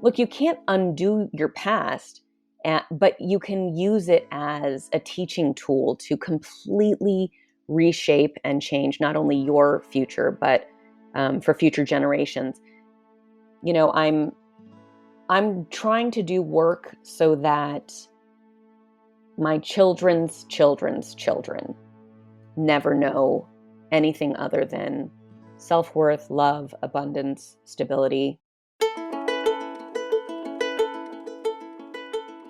look, you can't undo your past, but you can use it as a teaching tool to completely reshape and change not only your future, but for future generations. I'm trying to do work so that my children's children's children never know anything other than self-worth, love, abundance, stability.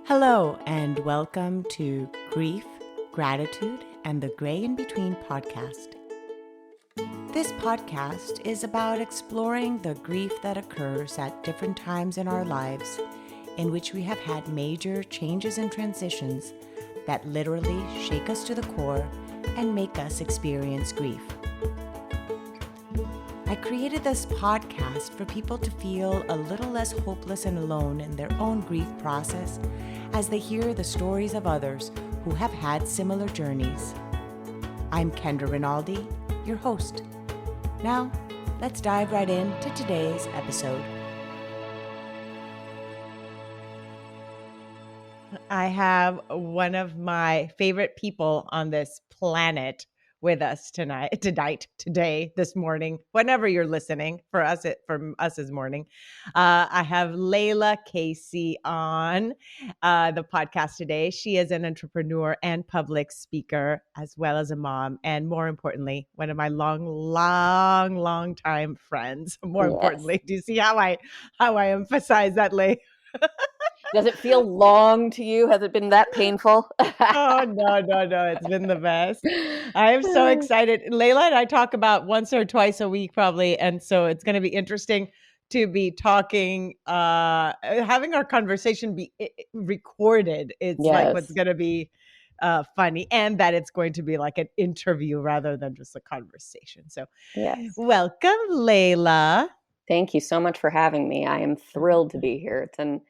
Hello, and welcome to Grief, Gratitude, and the Gray in Between podcast. This podcast is about exploring the grief that occurs at different times in our lives, in which we have had major changes and transitions that literally shake us to the core and make us experience grief. I created this podcast for people to feel a little less hopeless and alone in their own grief process as they hear the stories of others who have had similar journeys. I'm Kendra Rinaldi, your host. Now, let's dive right into today's episode. I have one of my favorite people on this planet with us today, this morning, whenever you're listening. For us is morning. I have Layla Casey on the podcast today. She is an entrepreneur and public speaker, as well as a mom, and more importantly, one of my long time friends. More importantly, do you see how I emphasize that, Lay? Does it feel long to you? Has it been that painful? Oh, no. It's been the best. I am so excited. Layla and I talk about once or twice a week probably. And so it's going to be interesting to be talking, having our conversation be recorded. It's like what's going to be funny, and that it's going to be like an interview rather than just a conversation. So welcome, Layla. Thank you so much for having me. I am thrilled to be here. It's an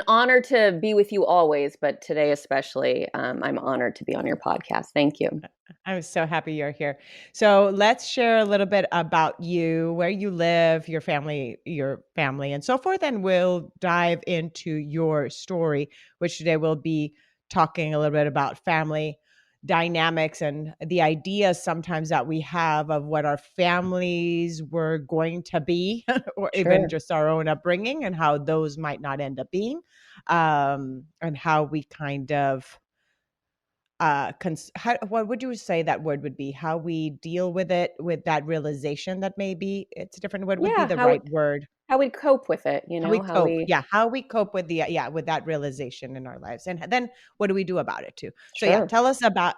honor to be with you always, but today especially, I'm honored to be on your podcast. Thank you. I'm so happy you're here. So let's share a little bit about you, where you live, your family, and so forth, and we'll dive into your story, which today we'll be talking a little bit about family dynamics and the ideas sometimes that we have of what our families were going to be, or even just our own upbringing, and how those might not end up being, and how we kind of what would you say that word would be? How we deal with it, with that realization that maybe it's different. What would be the right word? How we cope with it, How we cope with with that realization in our lives, and then what do we do about it too? So tell us about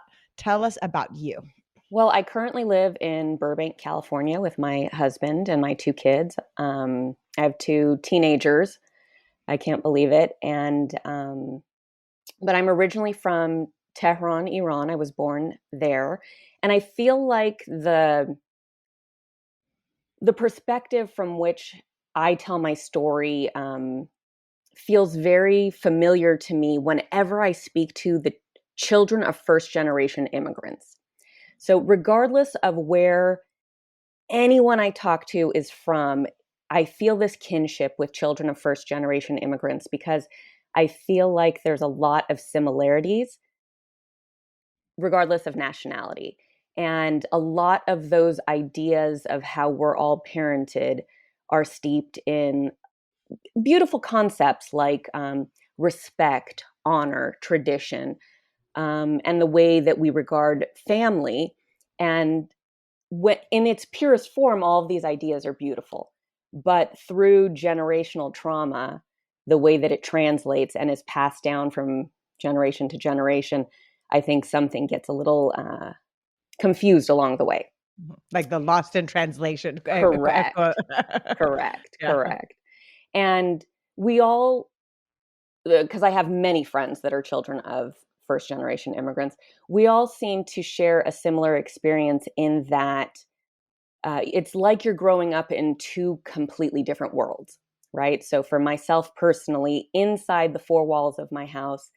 you. Well, I currently live in Burbank, California, with my husband and my 2 kids. I have 2 teenagers. I can't believe it, but I'm originally from Tehran, Iran. I was born there, and I feel like the perspective from which I tell my story feels very familiar to me whenever I speak to the children of first-generation immigrants. So regardless of where anyone I talk to is from, I feel this kinship with children of first-generation immigrants because I feel like there's a lot of similarities regardless of nationality. And a lot of those ideas of how we're all parented are steeped in beautiful concepts like respect, honor, tradition, and the way that we regard family. And in its purest form, all of these ideas are beautiful. But through generational trauma, the way that it translates and is passed down from generation to generation, I think something gets a little confused along the way. Like the lost in translation. Correct. And we all, because I have many friends that are children of first generation immigrants, we all seem to share a similar experience in that it's like you're growing up in 2 completely different worlds, right? So for myself personally, inside the 4 walls of my house,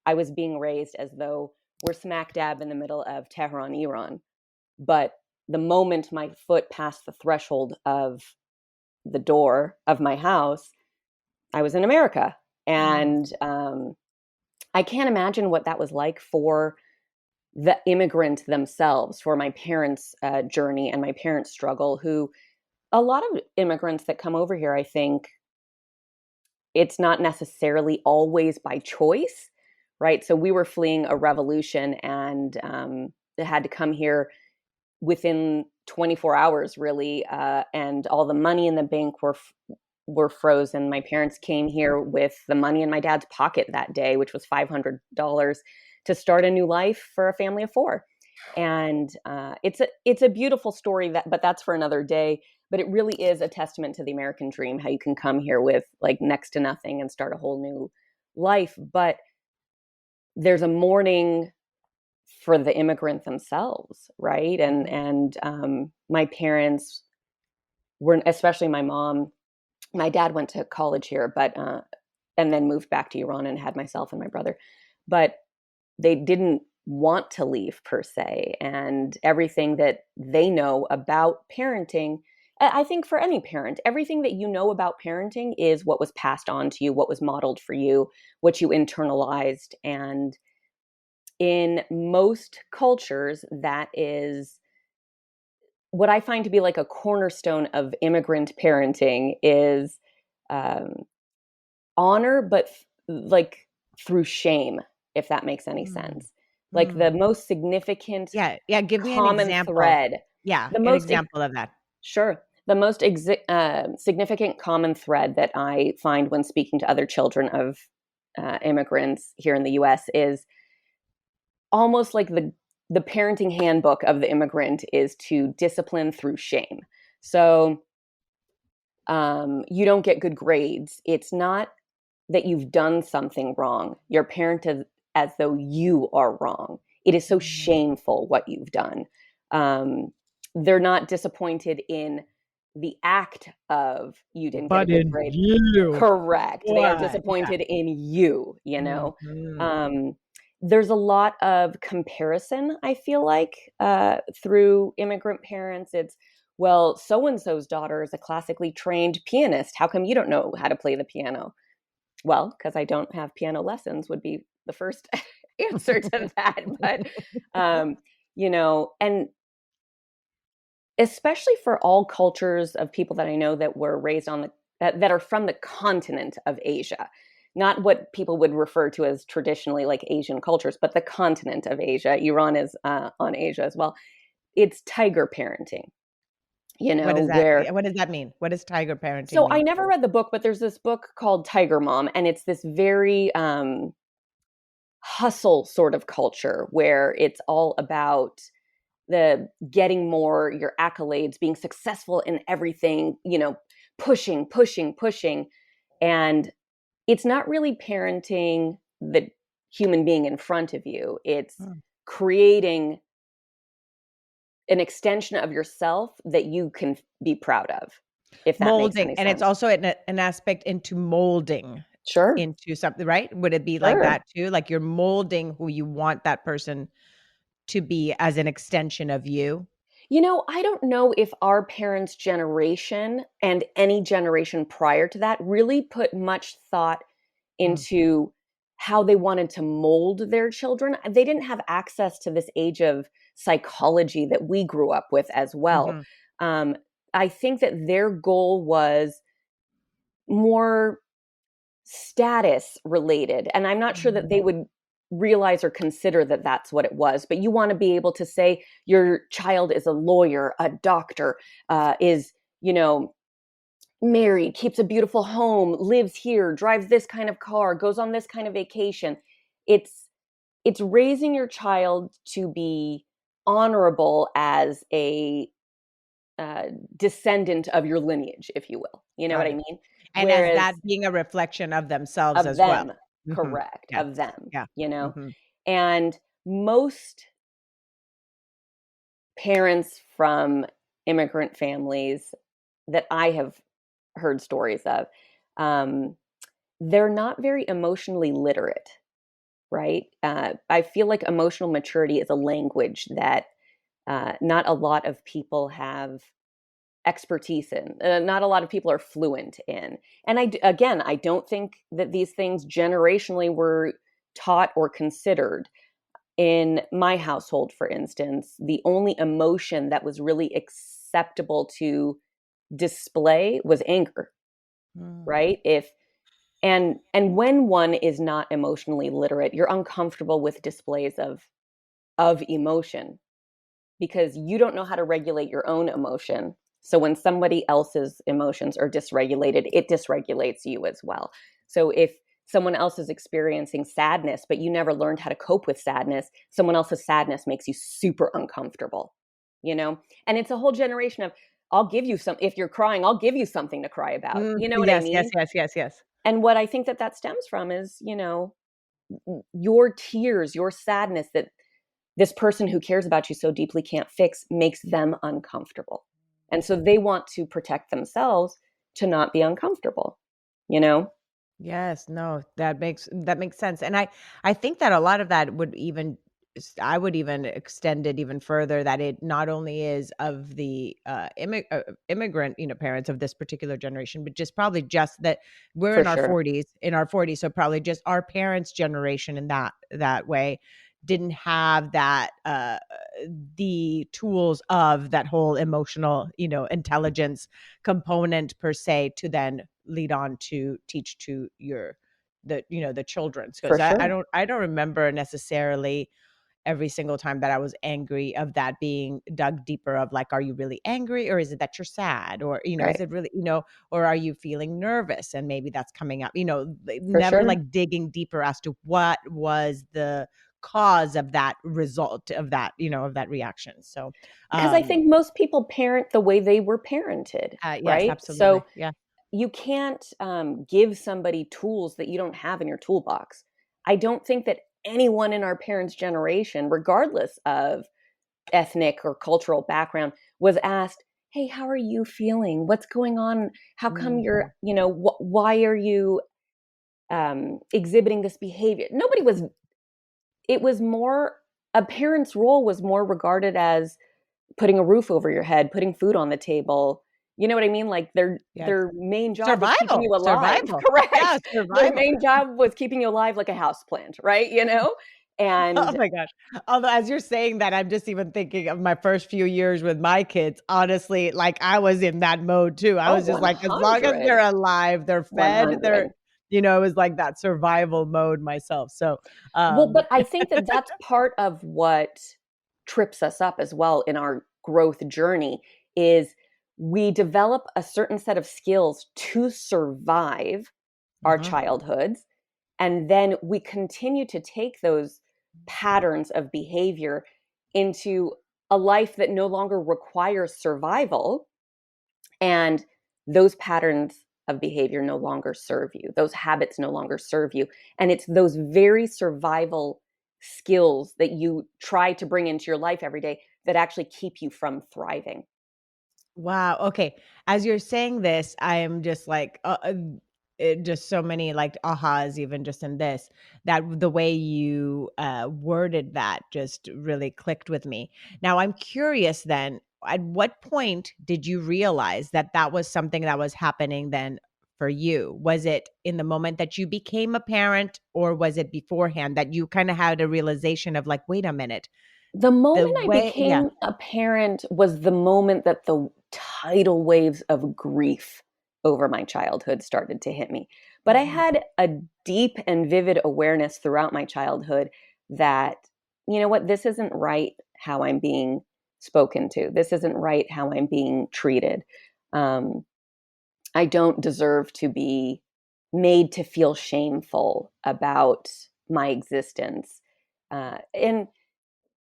I was being raised as though we're smack dab in the middle of Tehran, Iran. But the moment my foot passed the threshold of the door of my house, I was in America. Mm. And I can't imagine what that was like for the immigrant themselves, for my parents' journey and my parents' struggle, who a lot of immigrants that come over here, I think it's not necessarily always by choice, right? So we were fleeing a revolution and it had to come here within 24 hours, really, and all the money in the bank were frozen. My parents came here with the money in my dad's pocket that day, which was $500 to start a new life for a family of four. And it's a beautiful story but that's for another day. But it really is a testament to the American dream, how you can come here with like next to nothing and start a whole new life. But there's a mourning for the immigrant themselves, right? And my parents were, especially my mom. My dad went to college here, but and then moved back to Iran and had myself and my brother. But they didn't want to leave per se, and everything that they know about parenting, I think for any parent, everything that you know about parenting is what was passed on to you, what was modeled for you, what you internalized. And in most cultures, that is what I find to be like a cornerstone of immigrant parenting is um, honor, but like through shame, if that makes any Mm. sense. Like the Mm. most significant Yeah, yeah, give me an common example. thread, Yeah, the an most example of that. sure, the most significant common thread that I find when speaking to other children of immigrants here in the U.S. is almost like the parenting handbook of the immigrant is to discipline through shame. So you don't get good grades. It's not that you've done something wrong. You're parented as though you are wrong. It is so Mhm. shameful what you've done. Um, they're not disappointed in the act of you didn't get a But good in grade. you. Correct. They are What? Yeah. disappointed in you, you know. Mhm. Um, there's a lot of comparison, I feel like, through immigrant parents. It's, well, so and so's daughter is a classically trained pianist. How come you don't know how to play the piano? Well, because I don't have piano lessons would be the first answer to that. But, um, and especially for all cultures of people that I know that were raised on that are from the continent of Asia, not what people would refer to as traditionally like Asian cultures, but the continent of Asia. Iran is on Asia as well. It's tiger parenting, where What does that mean? What does tiger parenting so I mean? never read the book, but there's this book called Tiger Mom, and it's this very hustle sort of culture where it's all about the getting more, your accolades, being successful in everything, pushing, pushing, pushing. And it's not really parenting the human being in front of you. It's Mm. creating an extension of yourself that you can be proud of, if that makes Molding, any and it's sense. also an aspect into molding Sure. into something, right? Would it be like Sure. that too? Like you're molding who you want that person to be as an extension of you? I don't know if our parents' generation and any generation prior to that really put much thought Mm. into how they wanted to mold their children. They didn't have access to this age of psychology that we grew up with as well. Mhm. Um, I think that their goal was more status related. And I'm not sure that Mhm. they would realize or consider that that's what it was. But you want to be able to say your child is a lawyer, a doctor, is, married, keeps a beautiful home, lives here, drives this kind of car, goes on this kind of vacation. It's raising your child to be honorable as a uh, descendant of your lineage, if you will. You know what Got I it. mean? And as Whereas that being a reflection of themselves of as well. them, Mhm. correct, Yes. of them, Yeah. you know? Mhm. And most parents from immigrant families that I have heard stories of, um, they're not very emotionally literate, right? I feel like emotional maturity is a language that not a lot of people have expertise in, not a lot of people are fluent in. And I don't think that these things generationally were taught or considered. In my household, for instance, the only emotion that was really acceptable to display was anger, Mm. right? If and when one is not emotionally literate, you're uncomfortable with displays of emotion because you don't know how to regulate your own emotion. So when somebody else's emotions are dysregulated, it dysregulates you as well. So if someone else is experiencing sadness, but you never learned how to cope with sadness, someone else's sadness makes you super uncomfortable, you know? And it's a whole generation of, I'll give you some, if you're crying, I'll give you something to cry about. Mm. You know what I Yes, yes, mean? yes, yes, yes. And what I think that that stems from is, your tears, your sadness that this person who cares about you so deeply can't fix makes them uncomfortable. And so they want to protect themselves to not be uncomfortable, you know? Yes, no, that makes sense. And I think that a lot of that would even I would even extend it even further that it not only is of the immigrant, parents of this particular generation, but just probably just that we're For sure. in our 40s, so probably just our parents' generation in that way didn't have that the tools of that whole emotional, intelligence component per se to then lead on to teach to the children's For because I, I sure. don't I don't remember necessarily every single time that I was angry of that being dug deeper of like, are you really angry or is it that you're sad or is Right. it really or are you feeling nervous and maybe that's coming up, For never sure. like digging deeper as to what was the cause of that result of that of that reaction. So Because I um think most people parent the way they were parented, yes, right? So absolutely, yeah. you can't give somebody tools that you don't have in your toolbox. I don't think that anyone in our parents' generation, regardless of ethnic or cultural background, was asked, hey, how are you feeling? What's going on? How come Mhm. you're, why are you exhibiting this behavior? Nobody was, it was more, a parent's role was more regarded as putting a roof over your head, putting food on the table. You know what I mean? Like Yes. their main job was keeping Survival, you alive. survival. Yeah, Correct. Their survival. main job was keeping you alive like a house plant, right? Oh And my gosh. Although as you're saying that, I'm just even thinking of my first few years with my kids. Honestly, like I was in that mode too. I oh, was just like, as long as 100, they're alive, they're fed, 100. it was like that survival mode myself. So, Well, um, but I think that that's part of what trips us up as well in our growth journey is we develop a certain set of skills to survive our mhm. childhoods. And then we continue to take those patterns of behavior into a life that no longer requires survival. And those patterns of behavior no longer serve you. Those habits no longer serve you. And it's those very survival skills that you try to bring into your life every day that actually keep you from thriving. Wow. Okay. As you're saying this, I am just like, just so many like ahas, even just in this, that the way you worded that just really clicked with me. Now, I'm curious then, at what point did you realize that that was something that was happening then for you? Was it in the moment that you became a parent, or was it beforehand that you kind of had a realization of like, wait a minute, The the moment I way, yeah. became a parent was the moment that the tidal waves of grief over my childhood started to hit me. But I Mhm. had a deep and vivid awareness throughout my childhood that, you know what, this isn't right how I'm being spoken to. This isn't right how I'm being treated. Um, I don't deserve to be made to feel shameful about my existence. And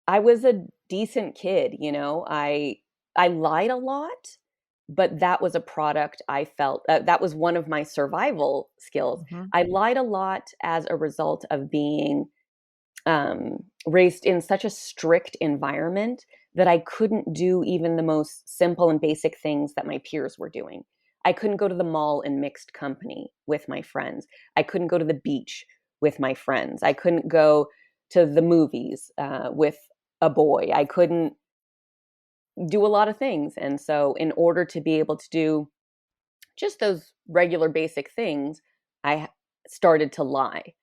I was a decent kid, I lied a lot, but that was a product I felt that was one of my survival skills. Mhm. I lied a lot as a result of being raised in such a strict environment that I couldn't do even the most simple and basic things that my peers were doing. I couldn't go to the mall in mixed company with my friends. I couldn't go to the beach with my friends. I couldn't go to the movies with a boy. I couldn't. do a lot of things. And so in order to be able to do just those regular basic things, I started to lie.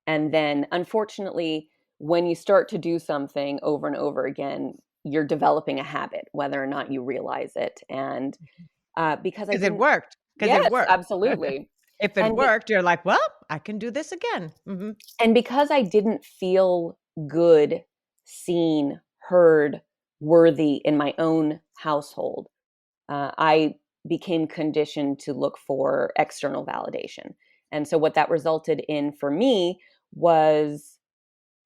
And then unfortunately, when you start to do something over and over again, you're developing a habit, whether or not you realize it. And because I Because it didn't, worked. Because it yes, worked. absolutely. If it And worked, you're like, well, I can do this again. and because I didn't feel good, seen, heard, worthy in my own household, I became conditioned to look for external validation. And so what that resulted in for me was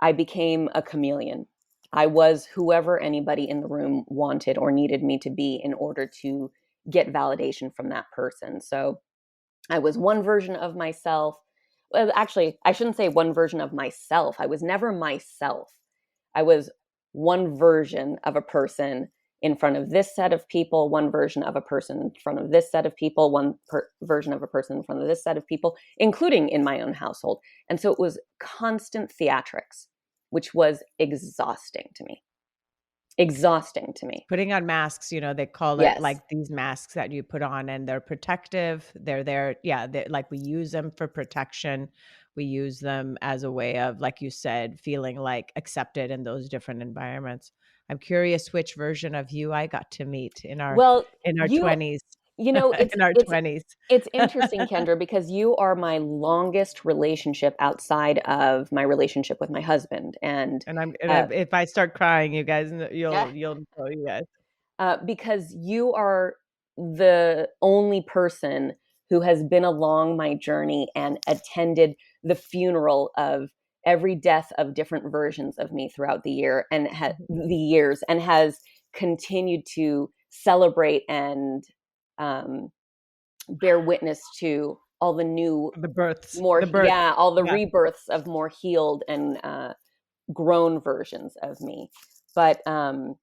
I became a chameleon. I was whoever anybody in the room wanted or needed me to be in order to get validation from that person. So I was one version of myself. Well, actually, I shouldn't say one version of myself. I was never myself. I was one version of a person in front of this set of people, one version of a person in front of this set of people, version of a person in front of this set of people, including in my own household. And so it was constant theatrics, which was exhausting to me. Exhausting to me. Putting on masks, they call it Yes. like these masks that you put on and they're protective. They're there. Yeah. Like we use them for protection. We use them as a way of, like you said, feeling like accepted in those different environments. I'm curious which version of you I got to meet Well, in our you 20s, you know, it's in our it's 20s. it's interesting, Kendra, because you are my longest relationship outside of my relationship with my husband, and uh, If I start crying, you guys, yeah, you'll know, you guys. because you are the only person who has been along my journey and attended the funeral of every death of different versions of me throughout the year and the years, and has continued to celebrate and um, bear witness to all the new, more, The birth. yeah, all the Yeah. rebirths of more healed and grown versions of me. But um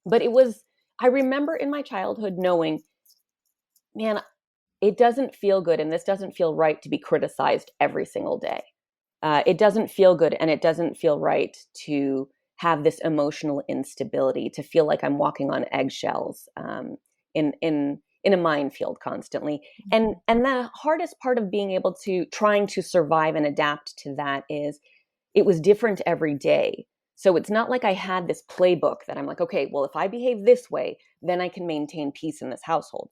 but it was, I remember in my childhood knowing, man, it doesn't feel good and this doesn't feel right to be criticized every single day. It doesn't feel good and it doesn't feel right to have this emotional instability, to feel like I'm walking on eggshells, in a minefield constantly. And the hardest part of being able to trying to survive and adapt to that is it was different every day. So it's not like I had this playbook that I'm like, okay, well, if I behave this way, then I can maintain peace in this household.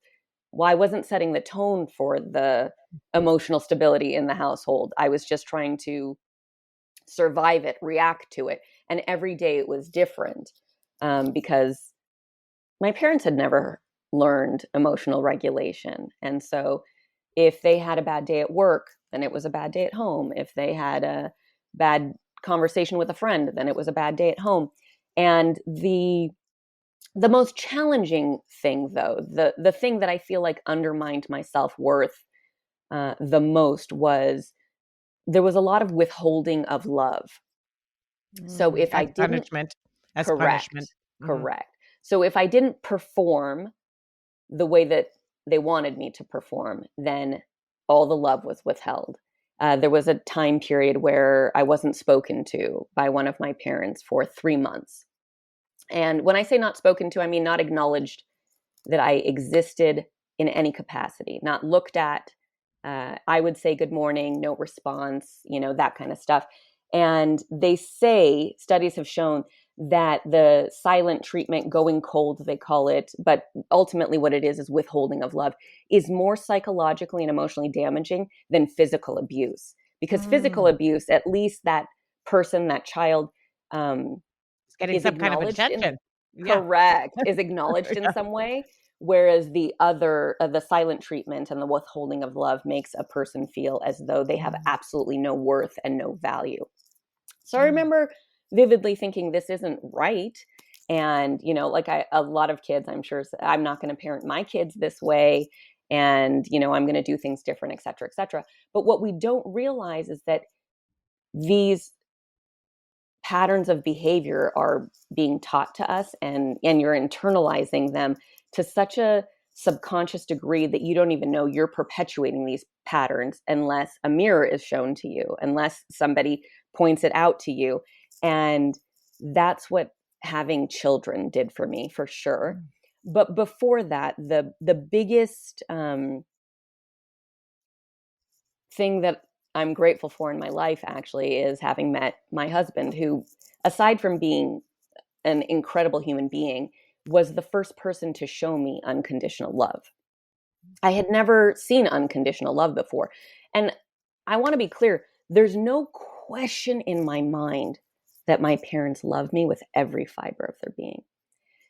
Well, I wasn't setting the tone for the emotional stability in the household. I was just trying to survive it, react to it. And every day it was different, because my parents had never learned emotional regulation. And so if they had a bad day at work, then it was a bad day at home. If they had a bad conversation with a friend, then it was a bad day at home. And the most challenging thing, though, the thing that I feel like undermined my self-worth the most, was there was a lot of withholding of love. So if I As didn't, punishment. As punishment. correct, correct. So if I didn't perform the way that they wanted me to perform, then all the love was withheld. There was a time period where I wasn't spoken to by one of my parents for 3 months. And when I say not spoken to, I mean not acknowledged that I existed in any capacity, not looked at. I would say good morning, no response, that kind of stuff. And they say, studies have shown that the silent treatment, going cold, they call it, but ultimately what it is withholding of love, is more psychologically and emotionally damaging than physical abuse. Because physical Mm. abuse, at least that person, that child, um, It's getting is some kind of acknowledged in, attention. Yeah. correct, is acknowledged in Yeah. some way, whereas the other, the silent treatment and the withholding of love makes a person feel as though they have Mm. absolutely no worth and no value. So I Mm. remember vividly thinking this isn't right. And like a lot of kids, I'm sure, I'm not going to parent my kids this way, and I'm going to do things different, et cetera, et cetera. But what we don't realize is that these patterns of behavior are being taught to us, and you're internalizing them to such a subconscious degree that you don't even know you're perpetuating these patterns unless a mirror is shown to you, unless somebody points it out to you. And that's what having children did for me, for sure. But before that, the biggest thing that I'm grateful for in my life actually is having met my husband, who, aside from being an incredible human being, was the first person to show me unconditional love. I had never seen unconditional love before. And I want to be clear, there's no question in my mind that my parents love me with every fiber of their being.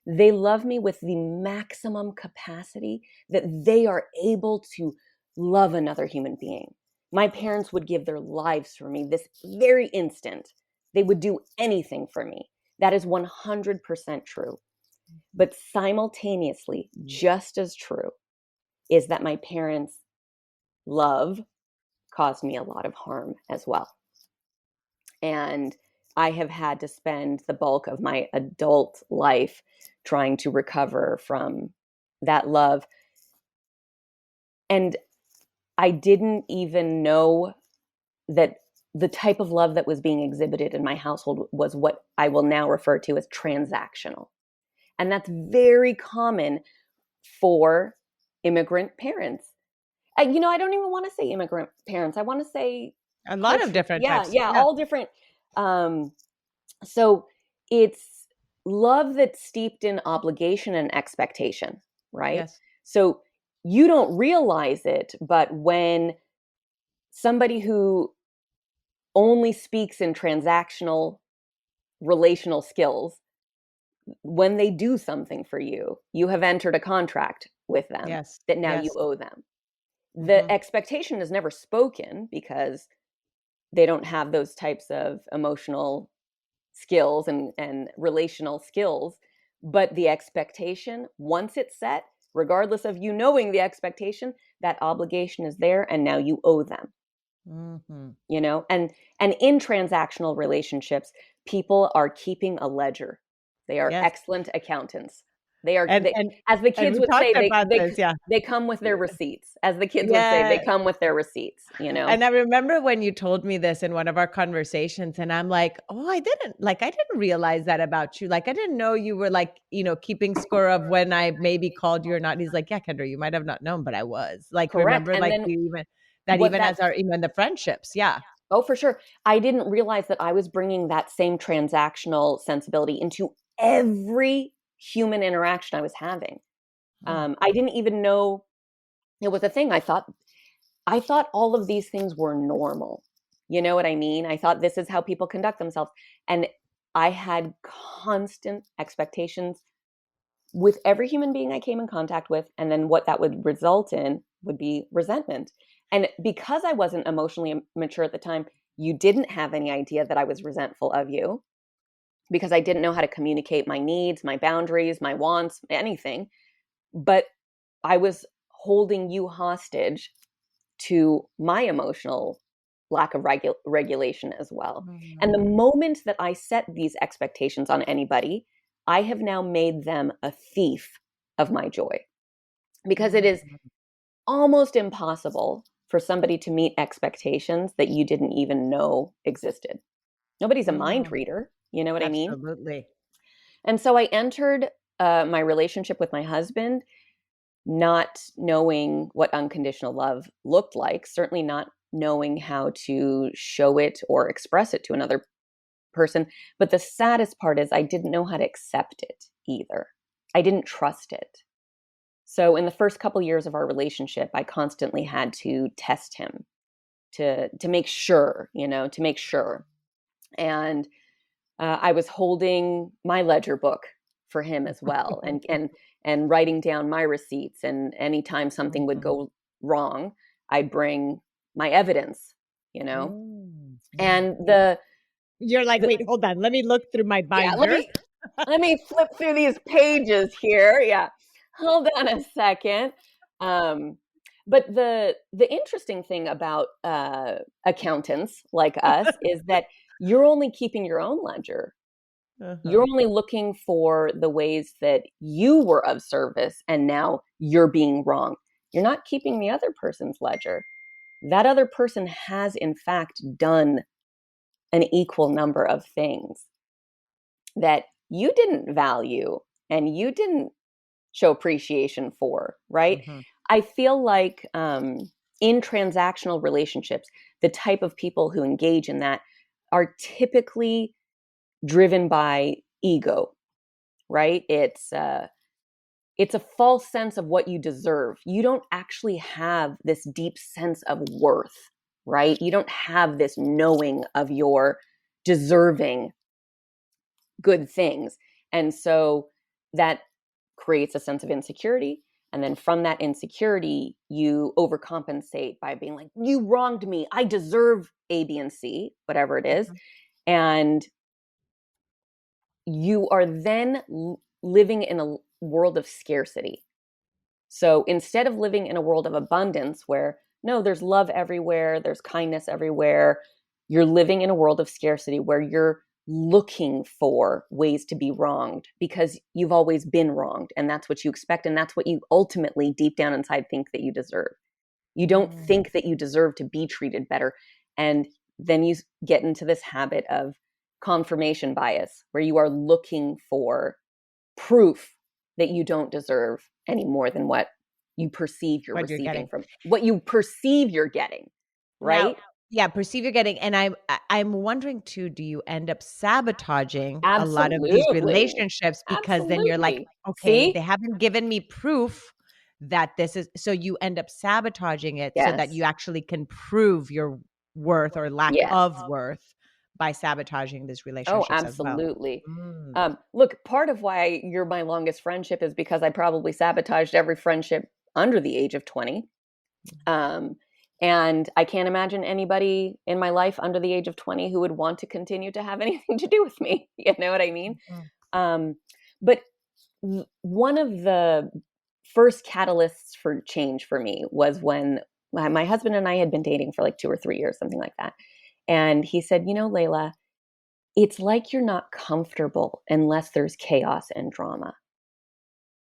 They love me with the maximum capacity that they are able to love another human being. My parents would give their lives for me this very instant. They would do anything for me. That is 100% true. But simultaneously, just as true is that my parents' love caused me a lot of harm as well. And I have had to spend the bulk of my adult life trying to recover from that love. And I didn't even know that the type of love that was being exhibited in my household was what I will now refer to as transactional. And that's very common for immigrant parents. I don't even want to say immigrant parents. I want to say A lot of different yeah, types. yeah, Yeah. all different. Um, so it's love that's steeped in obligation and expectation, right? Yes. So you don't realize it, but when somebody who only speaks in transactional relational skills, when they do something for you, you have entered a contract with them Yes. that now you Yes. owe them. The Mm-hmm. expectation is never spoken because they don't have those types of emotional skills and relational skills. But the expectation, once it's set, regardless of you knowing the expectation, that obligation is there and now you owe them. Mm-hmm. And in transactional relationships, people are keeping a ledger. They are Yes. excellent accountants. They are And they, and as the and kids we would say, talked about this. Yeah. they come with their receipts. As the kids would say, they Yeah. come with their receipts. And I remember when you told me this in one of our conversations, and I'm like, oh, I didn't realize that about you. Like, I didn't know you were like, keeping score of when I maybe called you or not. And he's like, yeah, Kendra, you might have not known, but I was like, Correct. remember, And like then you even that what even that as our, even the friendships. Yeah. Oh, for sure. I didn't realize that I was bringing that same transactional sensibility into every human interaction I was having. Oh, I didn't even know it was a thing. I thought all of these things were normal. You know what I mean? I thought this is how people conduct themselves. And I had constant expectations with every human being I came in contact with. And then what that would result in would be resentment. And because I wasn't emotionally mature at the time, you didn't have any idea that I was resentful of you because I didn't know how to communicate my needs, my boundaries, my wants, anything. But I was holding you hostage to my emotional lack of regulation as well. And the mm, moment that I set these expectations on anybody, I have now made them a thief of my joy because it is mm, almost impossible for somebody to meet expectations that you didn't even know existed. Nobody's a mind mm, reader. You know what I mean? absolutely. And so I entered my relationship with my husband not knowing what unconditional love looked like, certainly not knowing how to show it or express it to another person. But the saddest part is I didn't know how to accept it either. I didn't trust it. So in the first couple years of our relationship, I constantly had to test him to make sure, to make sure. And I was holding my ledger book for him as well, and writing down my receipts. And anytime something would Mhm. go wrong, I'd bring my evidence. You know, Mm. and Wait, you're like, the wait, hold on. Let me look through my yeah. Let binder. me let me flip through these pages here. Yeah, hold on a second. Um, but the interesting thing about accountants like us is that you're only keeping your own ledger. You're Uh-huh. only looking for the ways that you were of service and now you're being wrong. You're not keeping the other person's ledger. That other person has, in fact, done an equal number of things that you didn't value and you didn't show appreciation for, right? Mhm. I feel like in transactional relationships, the type of people who engage in that are typically driven by ego, right? It's a false sense of what you deserve. You don't actually have this deep sense of worth, right? You don't have this knowing of your deserving good things. And so that creates a sense of insecurity. And then from that insecurity, you overcompensate by being like, you wronged me. I deserve A, B, and C, whatever it is. Mhm. And you are then living in a world of scarcity. So instead of living in a world of abundance where, no, there's love everywhere, there's kindness everywhere, you're living in a world of scarcity where you're looking for ways to be wronged because you've always been wronged. And that's what you expect. And that's what you ultimately, deep down inside, think that you deserve. You don't Mm. think that you deserve to be treated better. And then you get into this habit of confirmation bias where you are looking for proof that you don't deserve any more than what you perceive you're What you're receiving getting. from what you perceive you're getting, Now, right? yeah, perceive you're getting, and I'm wondering too, do you end up sabotaging a lot of these Absolutely. relationships because then you're like, Absolutely. "Okay, they See? haven't given me proof that this is," so you end up sabotaging it so that you Yes. actually can prove your worth or lack Yes. of worth by sabotaging these Oh, relationships as well. absolutely. Mm. Look, part of why you're my longest friendship is because I probably sabotaged every friendship under the age of 20. Um, and I can't imagine anybody in my life under the age of 20 who would want to continue to have anything to do with me. You know what I mean? Mhm. Um, but one of the first catalysts for change for me was when my husband and I had been dating for like 2 or 3 years, something like that. And he said, Layla, it's like you're not comfortable unless there's chaos and drama.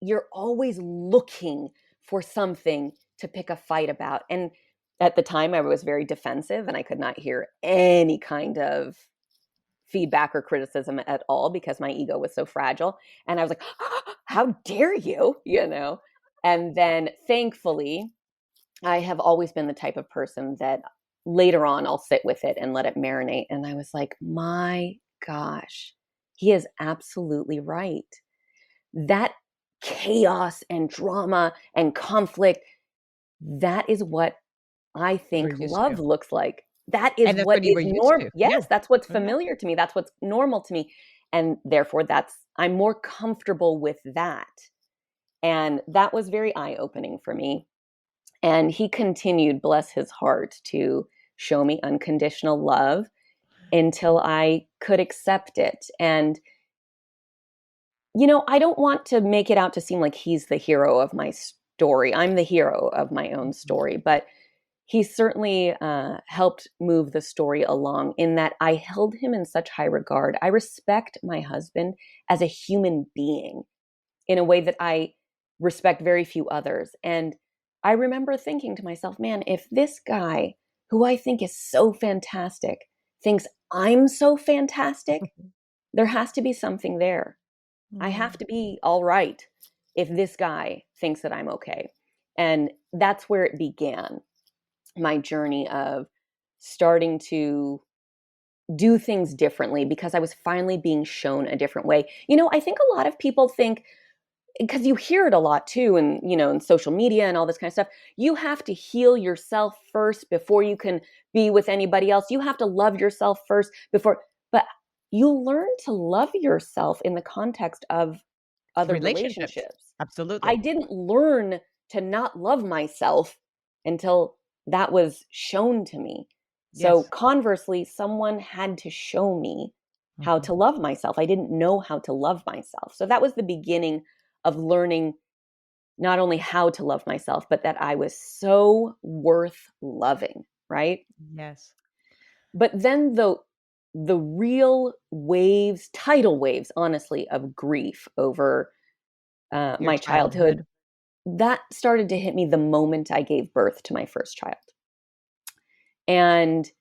You're always looking for something to pick a fight about. And at the time, I was very defensive and I could not hear any kind of feedback or criticism at all because my ego was so fragile. And I was like, how dare you? And then thankfully, I have always been the type of person that later on I'll sit with it and let it marinate. And I was like, my gosh, he is absolutely right. That chaos and drama and conflict, that is what I We're think used to. love looks like. That is And that's what what you is were used norm. to. Yeah. Yes, that's what's Yeah. familiar to me. That's what's normal to me. And therefore I'm more comfortable with that. And that was very eye-opening for me. And he continued, bless his heart, to show me unconditional love until I could accept it. And I don't want to make it out to seem like he's the hero of my story. I'm the hero of my own Mhm. story, but he certainly helped move the story along in that I held him in such high regard. I respect my husband as a human being in a way that I respect very few others. And I remember thinking to myself, man, if this guy, who I think is so fantastic, thinks I'm so fantastic, there has to be something there. I have Mm. to be all right if this guy thinks that I'm okay. And that's where it began, my journey of starting to do things differently because I was finally being shown a different way. I think a lot of people think, because you hear it a lot too, and in social media and all this kind of stuff, you have to heal yourself first before you can be with anybody else. You have to love yourself first before, but you learn to love yourself in the context of other Relationships. relationships. I Absolutely. didn't learn to not love myself until that was shown to me. So Yes. conversely, someone had to show me how Mhm. to love myself. I didn't know how to love myself. So that was the beginning of learning not only how to love myself, but that I was so worth loving, right? Yes. But then the real waves, tidal waves, honestly, of grief over Your my childhood. childhood, that started to hit me the moment I gave birth to my first child. And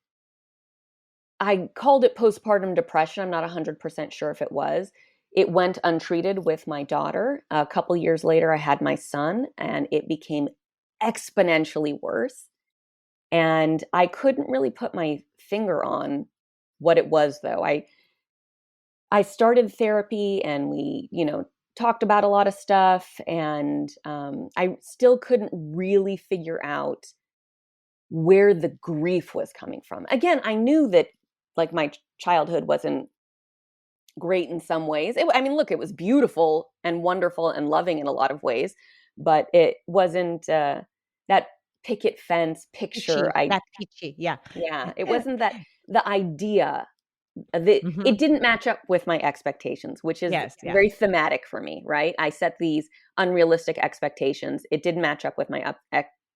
I called it postpartum depression. I'm not 100% sure if it was. It went untreated with my daughter. A couple years later, I had my son, and it became exponentially worse. And I couldn't really put my finger on what it was, though. I started therapy, and we, talked about a lot of stuff, and I still couldn't really figure out where the grief was coming from. Again, I knew that like my childhood wasn't great in some ways. I mean, look, it was beautiful and wonderful and loving in a lot of ways, but it wasn't that picket fence picture. Peachy, that peachy. Yeah. Yeah, it wasn't that the idea. It didn't match up with my expectations, which is Yes. Yeah. very thematic for me, right? I set these unrealistic expectations. It didn't match up with my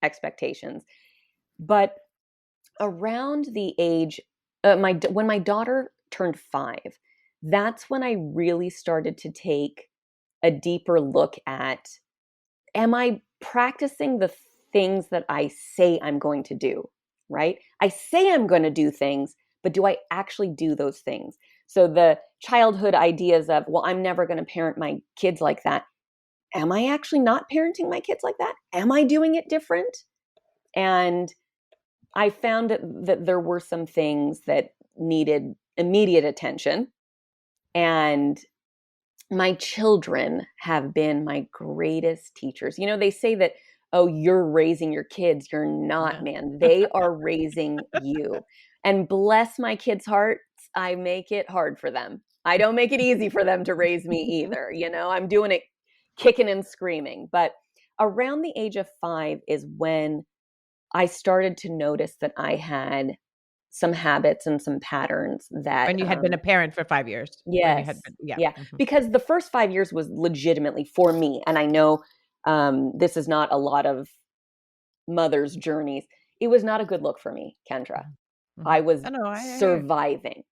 expectations. But around the age, when my daughter turned 5, that's when I really started to take a deeper look at, am I practicing the things that I say I'm going to do, right? I say I'm going to do things, but do I actually do those things? So the childhood ideas of, well, I'm never going to parent my kids like that. Am I actually not parenting my kids like that? Am I doing it different? And I found that there were some things that needed immediate attention. And my children have been my greatest teachers. They say that, oh, you're raising your kids. You're not, man. They are raising you. And bless my kids' hearts, I make it hard for them. I don't make it easy for them to raise me either. I'm doing it kicking and screaming. But around the age of 5 is when I started to notice that I had some habits and some patterns that When you had been a parent for 5 years. When you had yes, been, yeah. yeah, because the first 5 years was legitimately for me, and I know this is not a lot of mothers' journeys. It was not a good look for me, Kendra. I was I know. surviving.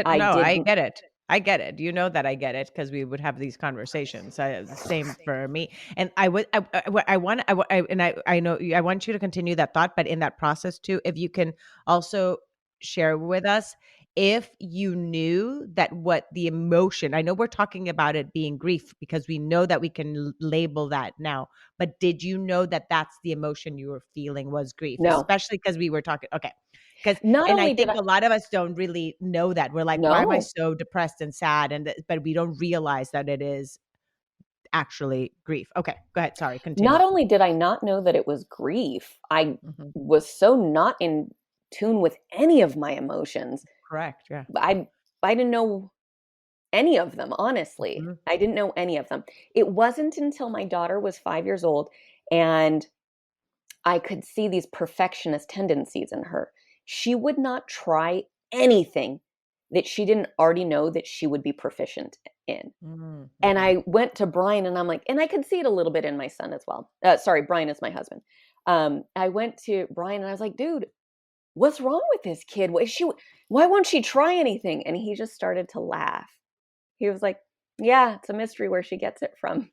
I No, I didn't. get it. I get it. You know that I get it because we would have these conversations. The same for me. And I would, I want, and I know, I want you to continue that thought, but in that process too, if you can also share with us if you knew that what the emotion, I know we're talking about it being grief because we know that we can label that now, but did you know that that's the emotion you were feeling was grief, No, especially because we were talking, okay. Because not and I only did think I. a lot of us don't really know that. We're like, "Why am I No, so depressed and sad?" But we don't realize that it is actually grief. Okay, go ahead. Sorry, not continue. only did I not know that it was grief, I Mhm. was so not in tune with any of my emotions. Correct, yeah. I didn't know any of them, honestly. Mhm. I didn't know any of them. It wasn't until my daughter was 5 years old and I could see these perfectionist tendencies in her. She would not try anything that she didn't already know that she would be proficient in. Mm, And mhm. I went to Brian and I'm like, and I could see it a little bit in my son as well. Sorry, Brian is my husband. I went to Brian and I was like, dude, what's wrong with this kid? Why won't she try anything? And he just started to laugh. He was like, yeah, it's a mystery where she gets it from.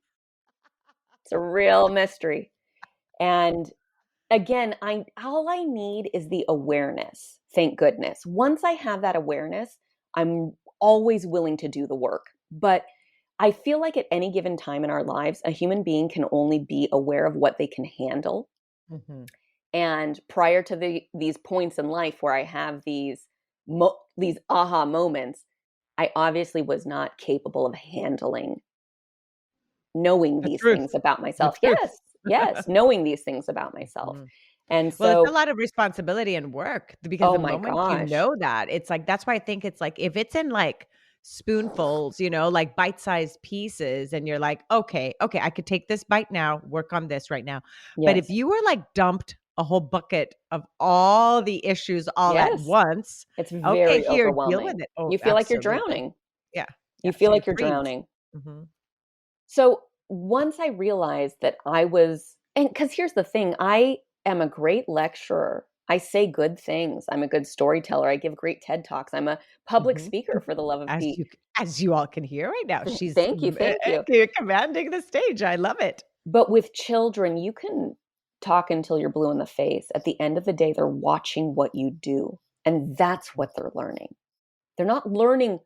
It's a real mystery. And again, I all I need is the awareness. Thank goodness. Once I have that awareness, I'm always willing to do the work. But I feel like at any given time in our lives, a human being can only be aware of what they can handle. Mhm. And prior to these points in life where I have these aha moments, I obviously was not capable of handling knowing The these truth. things about The myself. truth. Yes, yes, knowing these things about myself. Mhm. And Well, it's a so, lot of responsibility and work because oh the my moment you gosh. know that, it's like that's why I think it's like if it's in like spoonfuls, like bite-sized pieces and you're like, "Okay, okay, I could take this bite now, work on this right now." But if Yes. you were like dumped a whole bucket of all the issues all at Yes. once, It's "Okay, very here, deal overwhelming. with it." Oh, You feel like you're absolutely. drowning. Yeah. You Yeah, feel so you like you're freeze. drowning. Mhm. So once I realized that I was, and because here's the thing, I am a great lecturer. I say good things. I'm a good storyteller. I give great TED Talks. I'm a public Mhm. speaker for the love of Pete. As you all can hear right now, she's Thank you. Thank you. commanding the stage. I love it. But with children, you can talk until you're blue in the face. At the end of the day, they're watching what you do, and that's what they're learning. They're not learning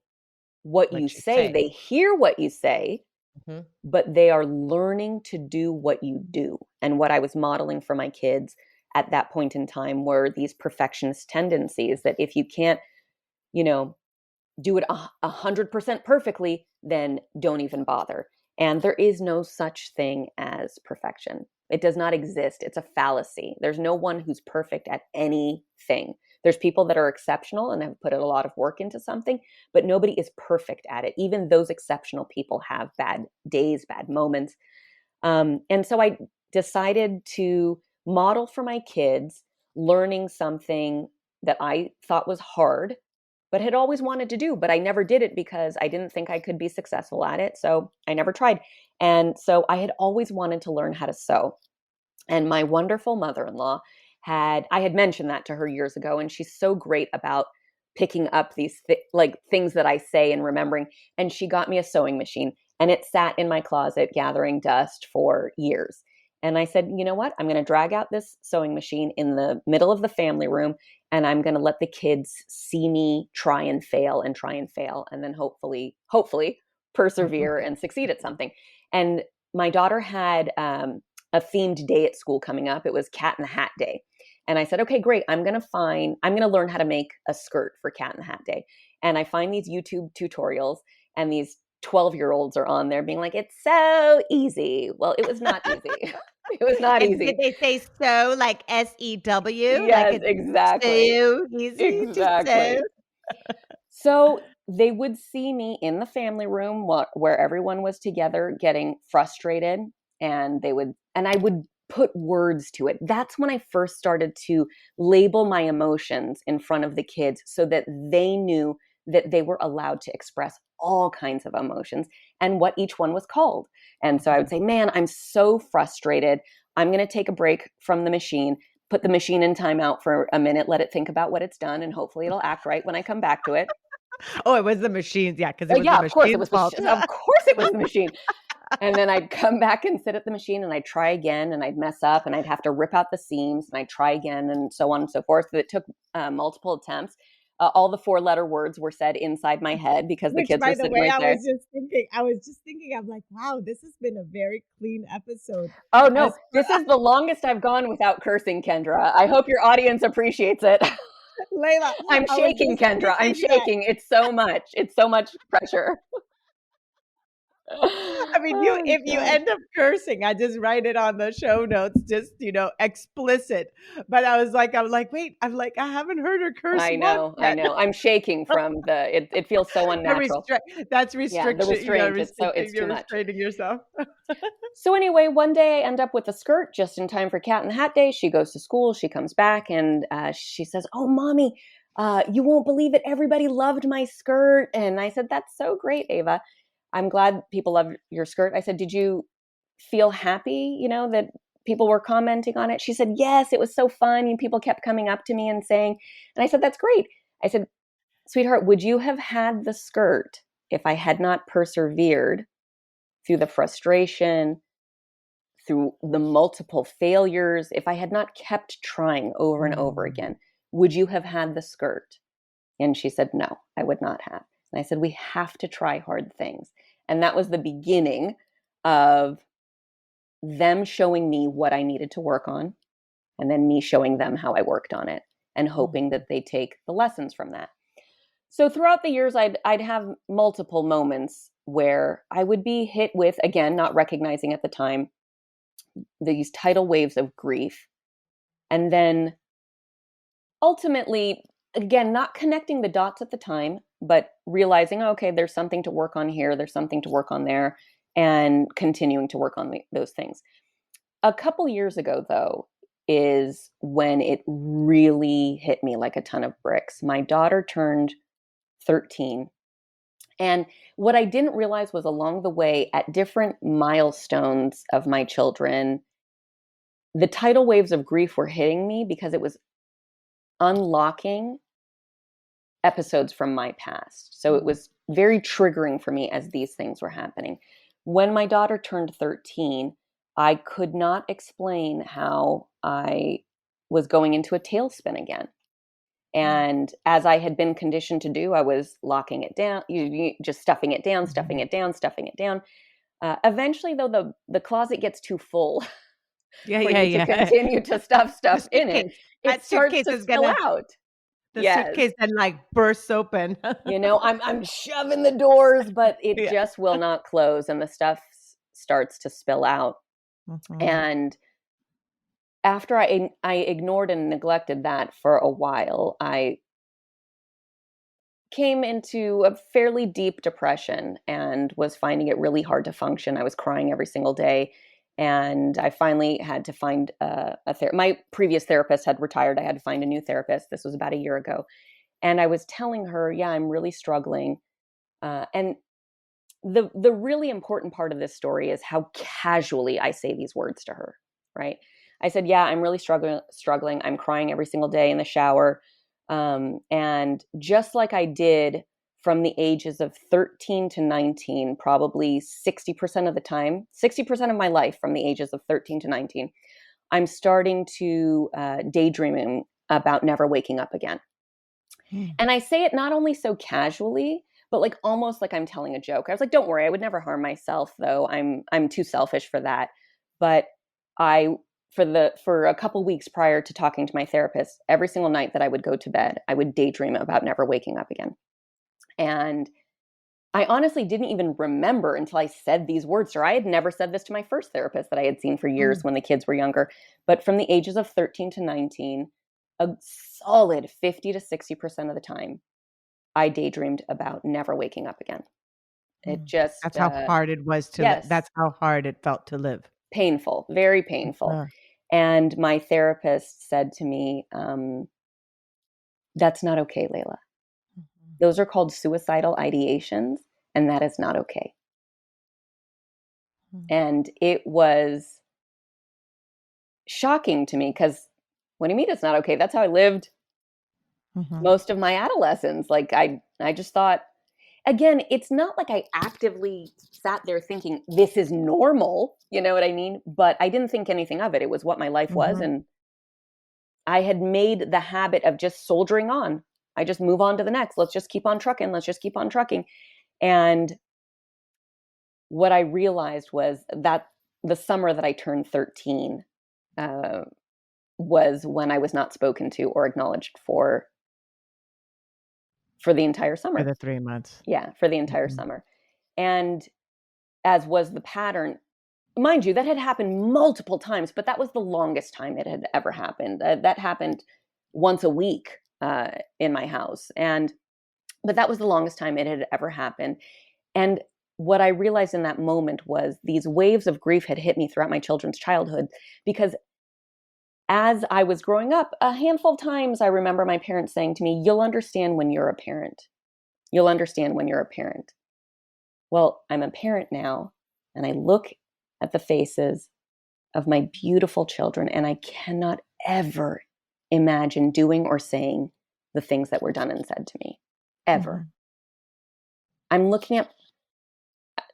what you What you say. say. They hear what you say, Mhm. but they are learning to do what you do. And what I was modeling for my kids at that point in time were these perfectionist tendencies that if you can't, you know, do it 100% perfectly, then don't even bother. And there is no such thing as perfection. It does not exist. It's a fallacy. There's no one who's perfect at anything. There's people that are exceptional and have put a lot of work into something, but nobody is perfect at it. Even those exceptional people have bad days, bad moments. And so I decided to model for my kids learning something that I thought was hard, but had always wanted to do, but I never did it because I didn't think I could be successful at it. So I never tried. And so I had always wanted to learn how to sew. And my wonderful mother-in-law I had mentioned that to her years ago, and she's so great about picking up these like things that I say and remembering. And she got me a sewing machine, and it sat in my closet gathering dust for years. And I said, you know what? I'm going to drag out this sewing machine in the middle of the family room, and I'm going to let the kids see me try and fail and try and fail, and then hopefully persevere and succeed at something. And my daughter had a themed day at school coming up. It was Cat in the Hat Day. And I said, okay, great. I'm going to learn how to make a skirt for Cat in the Hat Day. And I find these YouTube tutorials, and these 12-year-olds are on there being like, it's so easy. Well, it was not easy. It was not And did easy. they say sew like SEW? Like Yes, it's exactly. so easy to sew? Exactly. So they would see me in the family room where everyone was together getting frustrated, and I would put words to it. That's when I first started to label my emotions in front of the kids so that they knew that they were allowed to express all kinds of emotions and what each one was called. And so I would say, man, I'm so frustrated. I'm going to take a break from the machine, put the machine in timeout for a minute, let it think about what it's done, and hopefully it'll act right when I come back to it. Oh, it was the machines, yeah, because it was the Yeah, of course it machine's was. fault. Of course it was the machine. And then I'd come back and sit at the machine, and I'd try again, and I'd mess up, and I'd have to rip out the seams, and I'd try again, and so on and so forth. So it took multiple attempts. All the four-letter words were said inside my head because the Which, kids were by the sitting way, right there. I was just thinking, I'm like, wow, this has been a very clean episode. Oh no, As this is the longest I've gone without cursing, Kendra. I hope your audience appreciates it. Layla, I'm I was shaking, just Kendra. I'm thinking that. shaking. It's so much. It's so much pressure. I mean, Oh if you gosh. end up cursing, I just write it on the show notes, just explicit. But I'm like, wait, I haven't heard her curse I once know, I yet. know. I'm shaking from it feels so The unnatural. restraint, that's Yeah, the restriction. restraint, it's You're too much. restraining yourself. So anyway, one day I end up with a skirt just in time for Cat in the Hat Day. She goes to school, she comes back, and she says, "Oh, mommy, you won't believe it. Everybody loved my skirt." And I said, "That's so great, Ava. I'm glad people love your skirt." I said, "Did you feel happy, that people were commenting on it?" She said, "Yes, it was so fun. And people kept coming up to me and saying," and I said, "That's great." I said, "Sweetheart, would you have had the skirt if I had not persevered through the frustration, through the multiple failures, if I had not kept trying over and over Mm. again, would you have had the skirt?" And she said, "No, I would not have." And I said, "We have to try hard things." And that was the beginning of them showing me what I needed to work on, and then me showing them how I worked on it, and hoping Mhm. that they take the lessons from that. So throughout the years, I'd have multiple moments where I would be hit with, again, not recognizing at the time, these tidal waves of grief. And then ultimately, again, not connecting the dots at the time, but realizing, okay, there's something to work on here, there's something to work on there, and continuing to work on those things. A couple years ago, though, is when it really hit me like a ton of bricks. My daughter turned 13. And what I didn't realize was along the way, at different milestones of my children, the tidal waves of grief were hitting me because it was unlocking episodes from my past. So it Mm. was very triggering for me as these things were happening. When my daughter turned 13, I could not explain how I was going into a tailspin again. And as I had been conditioned to do, I was locking it down, you just stuffing it down, stuffing it down, stuffing it down. Eventually, though, the closet gets too full Yeah, for yeah, you to yeah. continue to stuff The stuff in it. suitcase. It That starts suitcase to is spill gonna out. the Yes. suitcase then like bursts open. I'm shoving the doors, but it Yeah. just will not close, and the stuff starts to spill out. Mhm. And after I ignored and neglected that for a while, I came into a fairly deep depression and was finding it really hard to function. I was crying every single day. And I finally had to find my previous therapist had retired. I had to find a new therapist. This was about a year ago. And I was telling her, yeah, I'm really struggling. And the really important part of this story is how casually I say these words to her, right? I said, yeah, I'm really struggling. I'm crying every single day in the shower. And just like I did from the ages of 13 to 19, probably 60% of the time, 60% of my life from the ages of 13 to 19, I'm starting to daydreaming about never waking up again. Mm. And I say it not only so casually, but like almost like I'm telling a joke. I was like, "Don't worry, I would never harm myself, though. I'm too selfish for that." But I for a couple weeks prior to talking to my therapist, every single night that I would go to bed, I would daydream about never waking up again. And I honestly didn't even remember until I said these words to her. I had never said this to my first therapist that I had seen for years Mm. when the kids were younger. But from the ages of 13 to 19, a solid 50 to 60% of the time, I daydreamed about never waking up again. It Mm. just, That's how hard it was to yes, that's how hard it felt to live. painful, very painful. Uh, And my therapist said to me, that's not okay, Layla. mhm. Those are called suicidal ideations, and that is not okay. Mm. And it was shocking to me because what do you mean it's not okay? That's how I lived Mhm. most of my adolescence. Like I just thought, again, it's not like I actively sat there thinking this is normal, you know what I mean? But I didn't think anything of it. It was what my life was, Mhm. and I had made the habit of just soldiering on. I just move on to the next. Let's just keep on trucking. Let's just keep on trucking. And what I realized was that the summer that I turned 13 uh, was when I was not spoken to or acknowledged for the entire For summer. the 3 months. Yeah, for the entire Mhm. summer. And as was the pattern, mind you, that had happened multiple times, but that was the longest time it had ever happened. That happened once a week in my house, but that was the longest time it had ever happened. And what I realized in that moment was these waves of grief had hit me throughout my children's childhood because as I was growing up, a handful of times I remember my parents saying to me, "You'll understand when you're a parent. You'll understand when you're a parent." Well, I'm a parent now, and I look at the faces of my beautiful children, and I cannot ever imagine doing or saying the things that were done and said to me. Ever. Mhm. I'm looking at,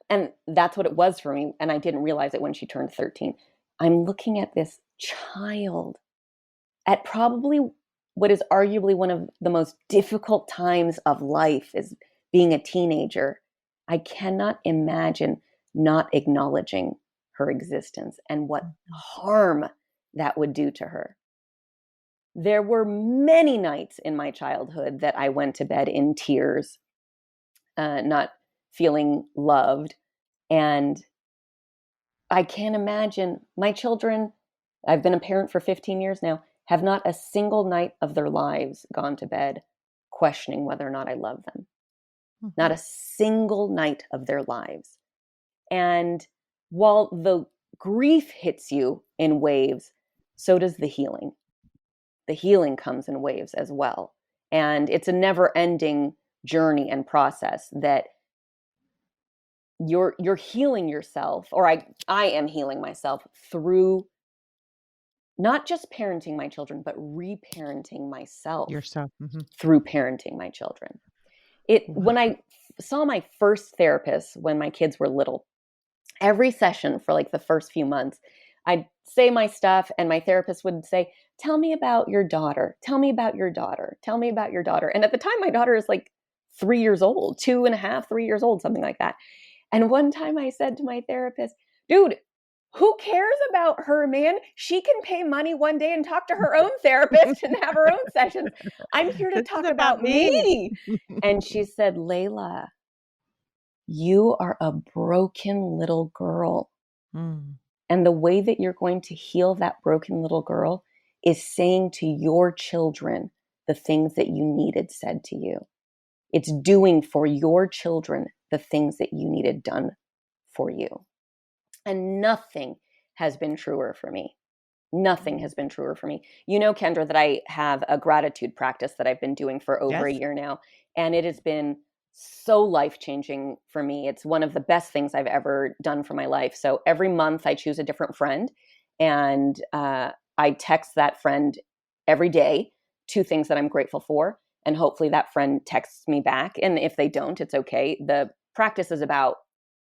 and that's what it was for me, and I didn't realize it when she turned 13. I'm looking at this child at probably what is arguably one of the most difficult times of life is being a teenager. I cannot imagine not acknowledging her existence and what Mhm. harm that would do to her. There were many nights in my childhood that I went to bed in tears, not feeling loved. And I can't imagine my children, I've been a parent for 15 years now, have not a single night of their lives gone to bed questioning whether or not I love them. Not Mhm. a single night of their lives. And while the grief hits you in waves, so does the healing. The healing comes in waves as well. And it's a never ending journey and process that you're healing yourself, or I am healing myself through not just parenting my children, but reparenting myself Yourself. Mhm. through parenting my children. It Wow. when I saw my first therapist when my kids were little, every session for like the first few months, I'd say my stuff and my therapist would say, tell me about your daughter. Tell me about your daughter. Tell me about your daughter. And at the time, my daughter is like 3 years old, 2.5, 3 years old, something like that. And one time I said to my therapist, dude, who cares about her, man? She can pay money one day and talk to her own therapist and have her own sessions. I'm here to This is talk about about me. me. And she said, Layla, you are a broken little girl. Mm. And the way that you're going to heal that broken little girl is saying to your children the things that you needed said to you. It's doing for your children the things that you needed done for you. And nothing has been truer for me. Nothing has been truer for me. You know, Kendra, that I have a gratitude practice that I've been doing for over a Yes. year now. And it has been so life-changing for me. It's one of the best things I've ever done for my life. So every month I choose a different friend, and I text that friend every day 2 things that I'm grateful for. And hopefully that friend texts me back. And if they don't, it's okay. The practice is about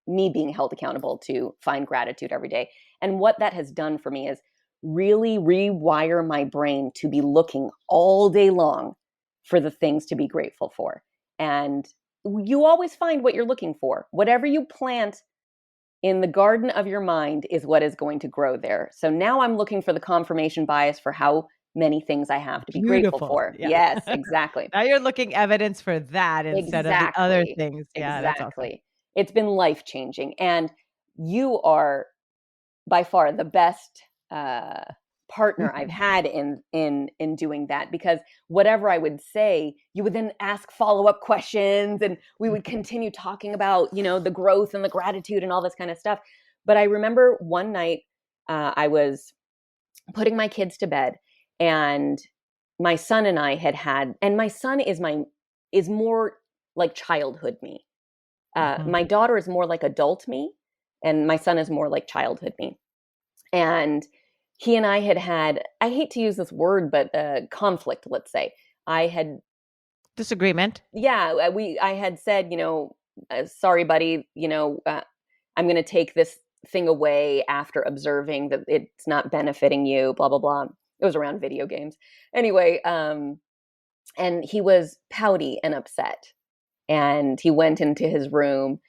me being held accountable to find gratitude every day. And what that has done for me is really rewire my brain to be looking all day long for the things to be grateful for. And you always find what you're looking for. Whatever you plant in the garden of your mind is what is going to grow there. So now I'm looking for the confirmation bias for how many things I have to be grateful Beautiful. for. Yeah. Yes, exactly. Now you're looking evidence for that instead of the other Exactly. things. Yeah, that's awesome. Exactly. It's been life changing. And you are by far the best uh, partner I've had in doing that, because whatever I would say, you would then ask follow-up questions, and we would continue talking about, you know, the growth and the gratitude and all this kind of stuff. But I remember one night I was putting my kids to bed, and my son and I had, and my son is more like childhood me. Mhm. My daughter is more like adult me, and my son is more like childhood me. And he and I had, I hate to use this word, but conflict, let's say. I had, Disagreement. yeah, I had said, you know, sorry, buddy, you know, I'm going to take this thing away after observing that it's not benefiting you, blah, blah, blah. It was around video games. Anyway, and he was pouty and upset. And he went into his room.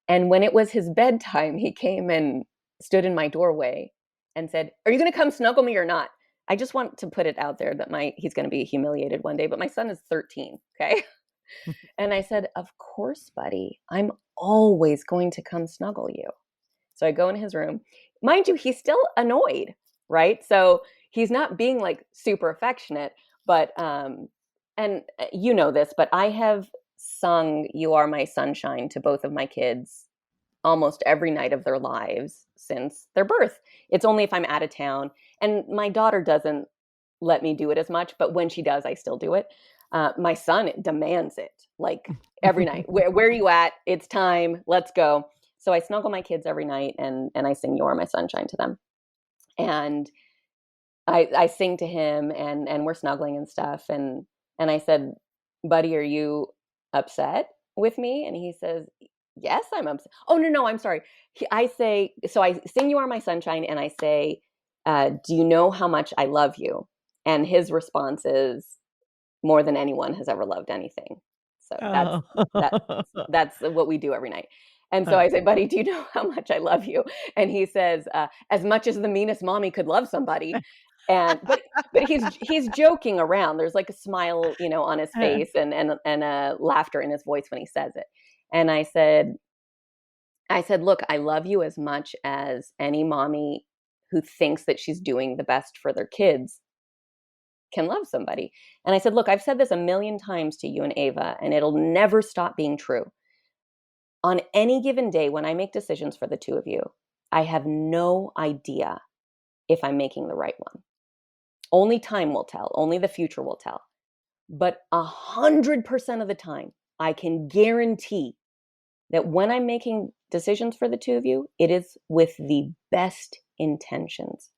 And when it was his bedtime, he came and stood in my doorway and said, "Are you going to come snuggle me or not?" I just want to put it out there that he's going to be humiliated one day, but my son is 13, okay? And I said, "Of course, buddy. I'm always going to come snuggle you." So I go in his room. Mind you, he's still annoyed, right? So he's not being like super affectionate, but and you know this, but I have sung "You Are My Sunshine" to both of my kids almost every night of their lives since their birth. It's only if I'm out of town. And my daughter doesn't let me do it as much, but when she does, I still do it. My son demands it like every night. Where are you at? It's time. Let's go. So I snuggle my kids every night, and I sing "You Are My Sunshine" to them. And I sing to him, and we're snuggling and stuff. And I said, "Buddy, are you upset with me?" And he says, "Yes, I'm upset." Oh, no, no, I'm sorry. I say, so I sing "You Are My Sunshine," and I say, "Do you know how much I love you?" And his response is, "More than anyone has ever loved anything." So that's Oh. that that's what we do every night. And so I say, "Buddy, do you know how much I love you?" And he says, "As much as the meanest mommy could love somebody." And but he's joking around. There's like a smile, you know, on his face, and a laughter in his voice when he says it. And I said, "Look, I love you as much as any mommy who thinks that she's doing the best for their kids can love somebody." And I said, "Look, I've said this a million times to you and Ava, and it'll never stop being true. On any given day when I make decisions for the two of you, I have no idea if I'm making the right one. Only time will tell, only the future will tell. But 100% of the time, I can guarantee that when I'm making decisions for the two of you, it is with the best intentions.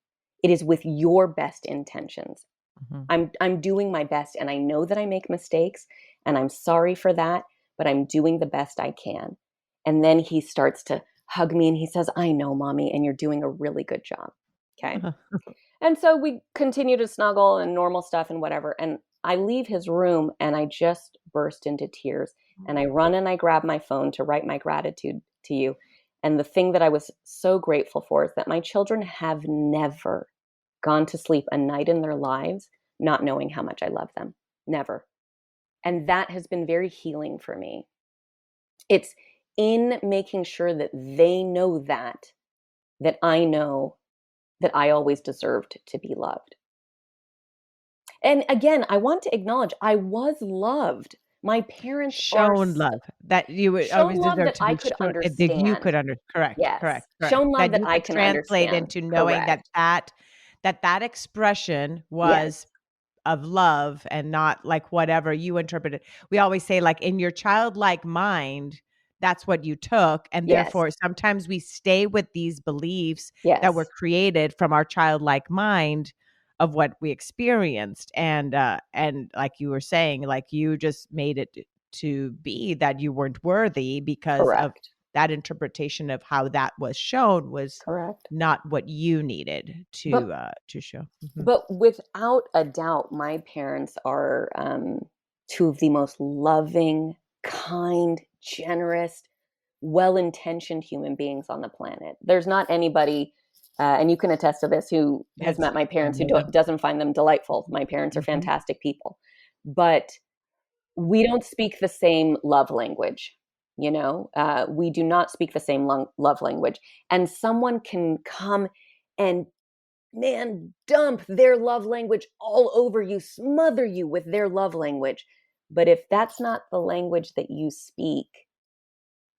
It is with your best intentions. Mhm. I'm doing my best, and I know that I make mistakes, and I'm sorry for that, but I'm doing the best I can." And then he starts to hug me, and he says, "I know, mommy, and you're doing a really good job." Okay. And so we continue to snuggle and normal stuff and whatever. And I leave his room and I just burst into tears. And I run and I grab my phone to write my gratitude to you. And the thing that I was so grateful for is that my children have never gone to sleep a night in their lives not knowing how much I love them. Never. And that has been very healing for me. It's in making sure that they know that I know that I always deserved to be loved. And again, I want to acknowledge I was loved. My parents are Shown love that you would shown always love deserve that to I be could shown, that you could understand. under correct, Yes. correct, correct. Shown love That that you I could can translate understand. into knowing that Correct. that expression Yes. was of love and not like whatever you interpreted. We always say, like, in your childlike mind, that's what you took. And Yes. therefore, sometimes we stay with these beliefs that were Yes. created from our childlike mind of what we experienced. And like you were saying, like you just made it to be that you weren't worthy because of Correct. that interpretation of how that was shown was Correct. not what you needed But to show. Mhm. but without a doubt, my parents are two of the most loving, kind, generous, well-intentioned human beings on the planet. There's not anybody, and you can attest to this, who has Yes, met my I parents who know them. doesn't find them delightful. My parents are Mhm. fantastic people, but we don't speak the same love language. We do not speak the same love language, and someone can come and, man, dump their love language all over you, smother you with their love language. But if that's not the language that you speak,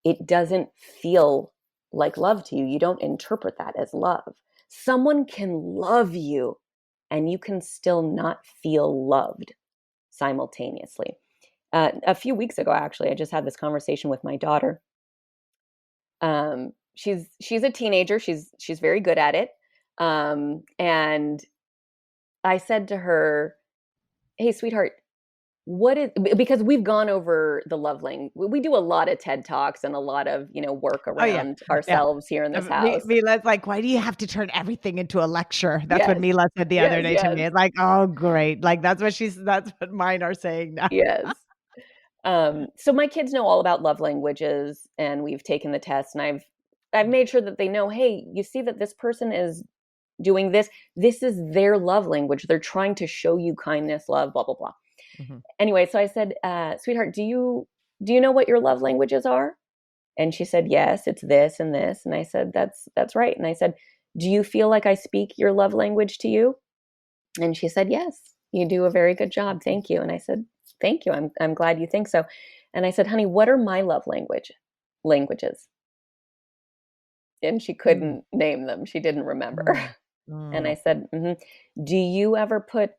it doesn't feel like love to you. You don't interpret that as love. Someone can love you and you can still not feel loved simultaneously. A few weeks ago, actually, I just had this conversation with my daughter. She's a teenager. She's very good at it. And I said to her, "Hey, sweetheart, what is," because we've gone over the love language. We do a lot of TED Talks and a lot of, work Oh, yeah. around Yeah. ourselves here in this house. Mila's like, "Why do you have to turn everything into a lecture?" That's what Yes. Mila said the other Yes, day to yes, me. It's like, "Oh, great." Like, that's what mine are saying now. yes. So my kids know all about love languages, and we've taken the test, and I've made sure that they know, hey, you see that this person is doing this. This is their love language. They're trying to show you kindness, love, blah, blah, blah. Mhm. Anyway, so I said, sweetheart, do you know what your love languages are? And she said, yes, it's this and this. And I said, that's right. And I said, do you feel like I speak your love language to you? And she said, yes, you do a very good job. Thank you. And I said, thank you. I'm glad you think so. And I said, honey, what are my love languages? And she Mm, couldn't name them. She didn't remember. mm, And I mm, said, do you ever put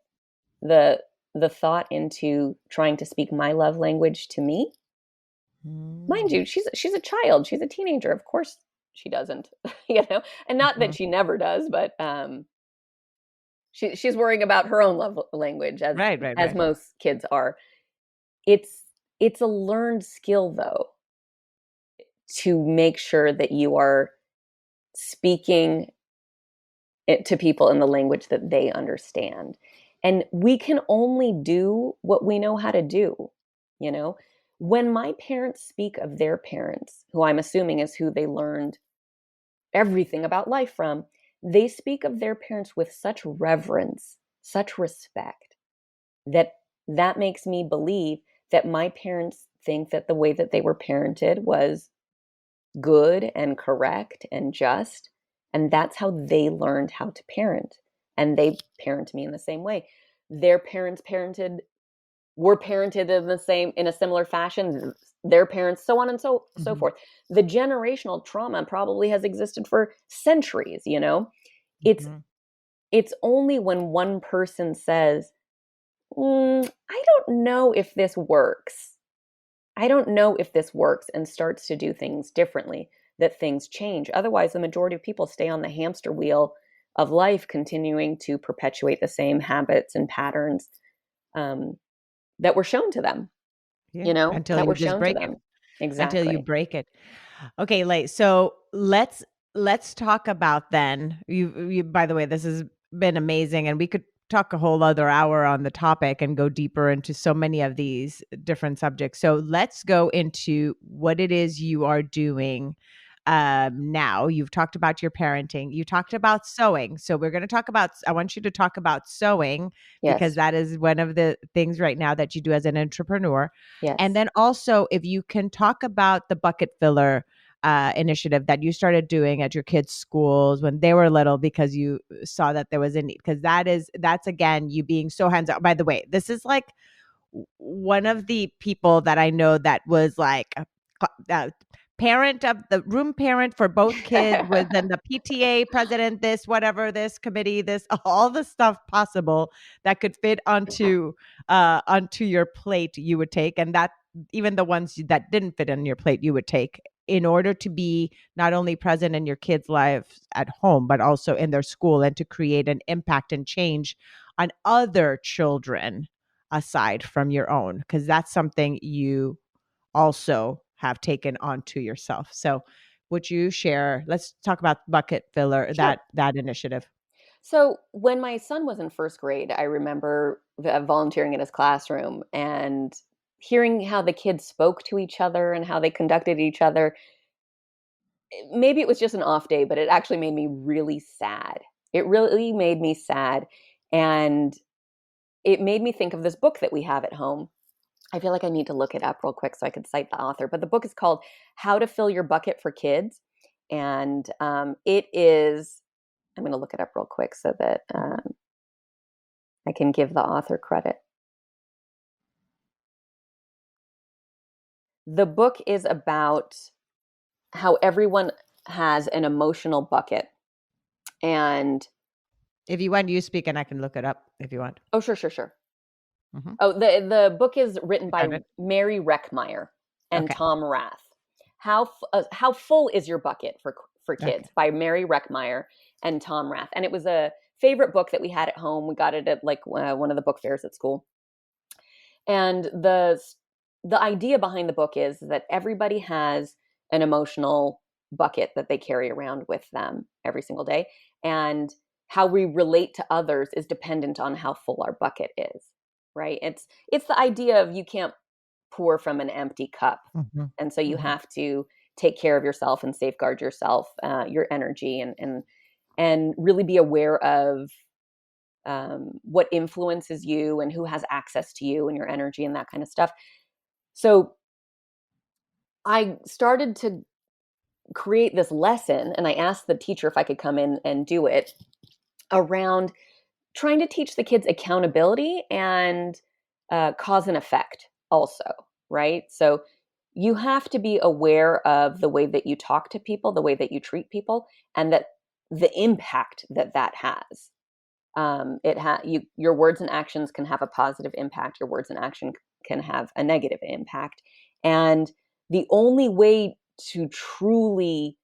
the the thought into trying to speak my love language to me? Mind mm, you, she's a child, she's a teenager, of course she doesn't, and not that mhm. she never does, but, she's worrying about her own love language, Right, right, as right. most kids are. It's it's a learned skill, though, to make sure that you are speaking it to people in the language that they understand. And we can only do what we know how to do, you know? When my parents speak of their parents, who I'm assuming is who they learned everything about life from, they speak of their parents with such reverence, such respect, that that makes me believe that my parents think that the way that they were parented was good and correct and just. And that's how they learned how to parent. And they parent me in the same way. Their parents were parented in a similar fashion. Their parents, so on and so Mhm, forth. The generational trauma probably has existed for centuries. It's mhm, it's only when one person says, I don't know if this works. I don't know if this works, and starts to do things differently, that things change. Otherwise, the majority of people stay on the hamster wheel of life, continuing to perpetuate the same habits and patterns, um, that were shown to them, yeah, until that you were just shown to break it. them. Until you Exactly. break it. Okay, so let's let's talk about then. You by the way, this has been amazing, and we could talk a whole other hour on the topic and go deeper into so many of these different subjects. So let's go into what it is you are doing now. You've talked about your parenting. You talked about sewing. So we're going to talk about. I want you to talk about sewing because Yes. that is one of the things right now that you do as an entrepreneur. And Yes. then also, if you can talk about the bucket filler initiative that you started doing at your kids' schools when they were little because you saw that there was a need. Because that's again you being so hands on. By the way, this is like one of the people that I know that was like a parent of the room parent for both kids was then the PTA president, this whatever, this committee, this all the stuff possible that could fit onto your plate you would take, and that even the ones that didn't fit on your plate you would take in order to be not only present in your kids' lives at home, but also in their school and to create an impact and change on other children aside from your own, because that's something you also have taken onto yourself. So would you share, let's talk about bucket filler, Sure. that initiative. So when my son was in first grade, I remember volunteering in his classroom and hearing how the kids spoke to each other and how they conducted each other. Maybe it was just an off day, but it actually made me really sad. It really made me sad. And it made me think of this book that we have at home. I feel like I need to look it up real quick so I could cite the author. But the book is called How to Fill Your Bucket for Kids. And it is, I'm going to look it up real quick so that I can give the author credit. The book is about how everyone has an emotional bucket. And If you want, you speak and I can look it up if you want. oh, sure, sure, sure. Mhm. Oh, the book is written by Got it. Mary Reckmeyer and Okay. Tom Rath. How full is your bucket for kids Okay. by Mary Reckmeyer and Tom Rath. And it was a favorite book that we had at home. We got it at like one of the book fairs at school. And the idea behind the book is that everybody has an emotional bucket that they carry around with them every single day, and how we relate to others is dependent on how full our bucket is, right? It's the idea of you can't pour from an empty cup, Mhm. and so you Mhm. have to take care of yourself and safeguard yourself, your energy, and really be aware of what influences you and who has access to you and your energy and that kind of stuff. So I started to create this lesson, and I asked the teacher if I could come in and do it around trying to teach the kids accountability and cause and effect also, right? So you have to be aware of the way that you talk to people, the way that you treat people, and that the impact that that has. Your words and actions can have a positive impact. Your words and action can have a negative impact, and the only way to truly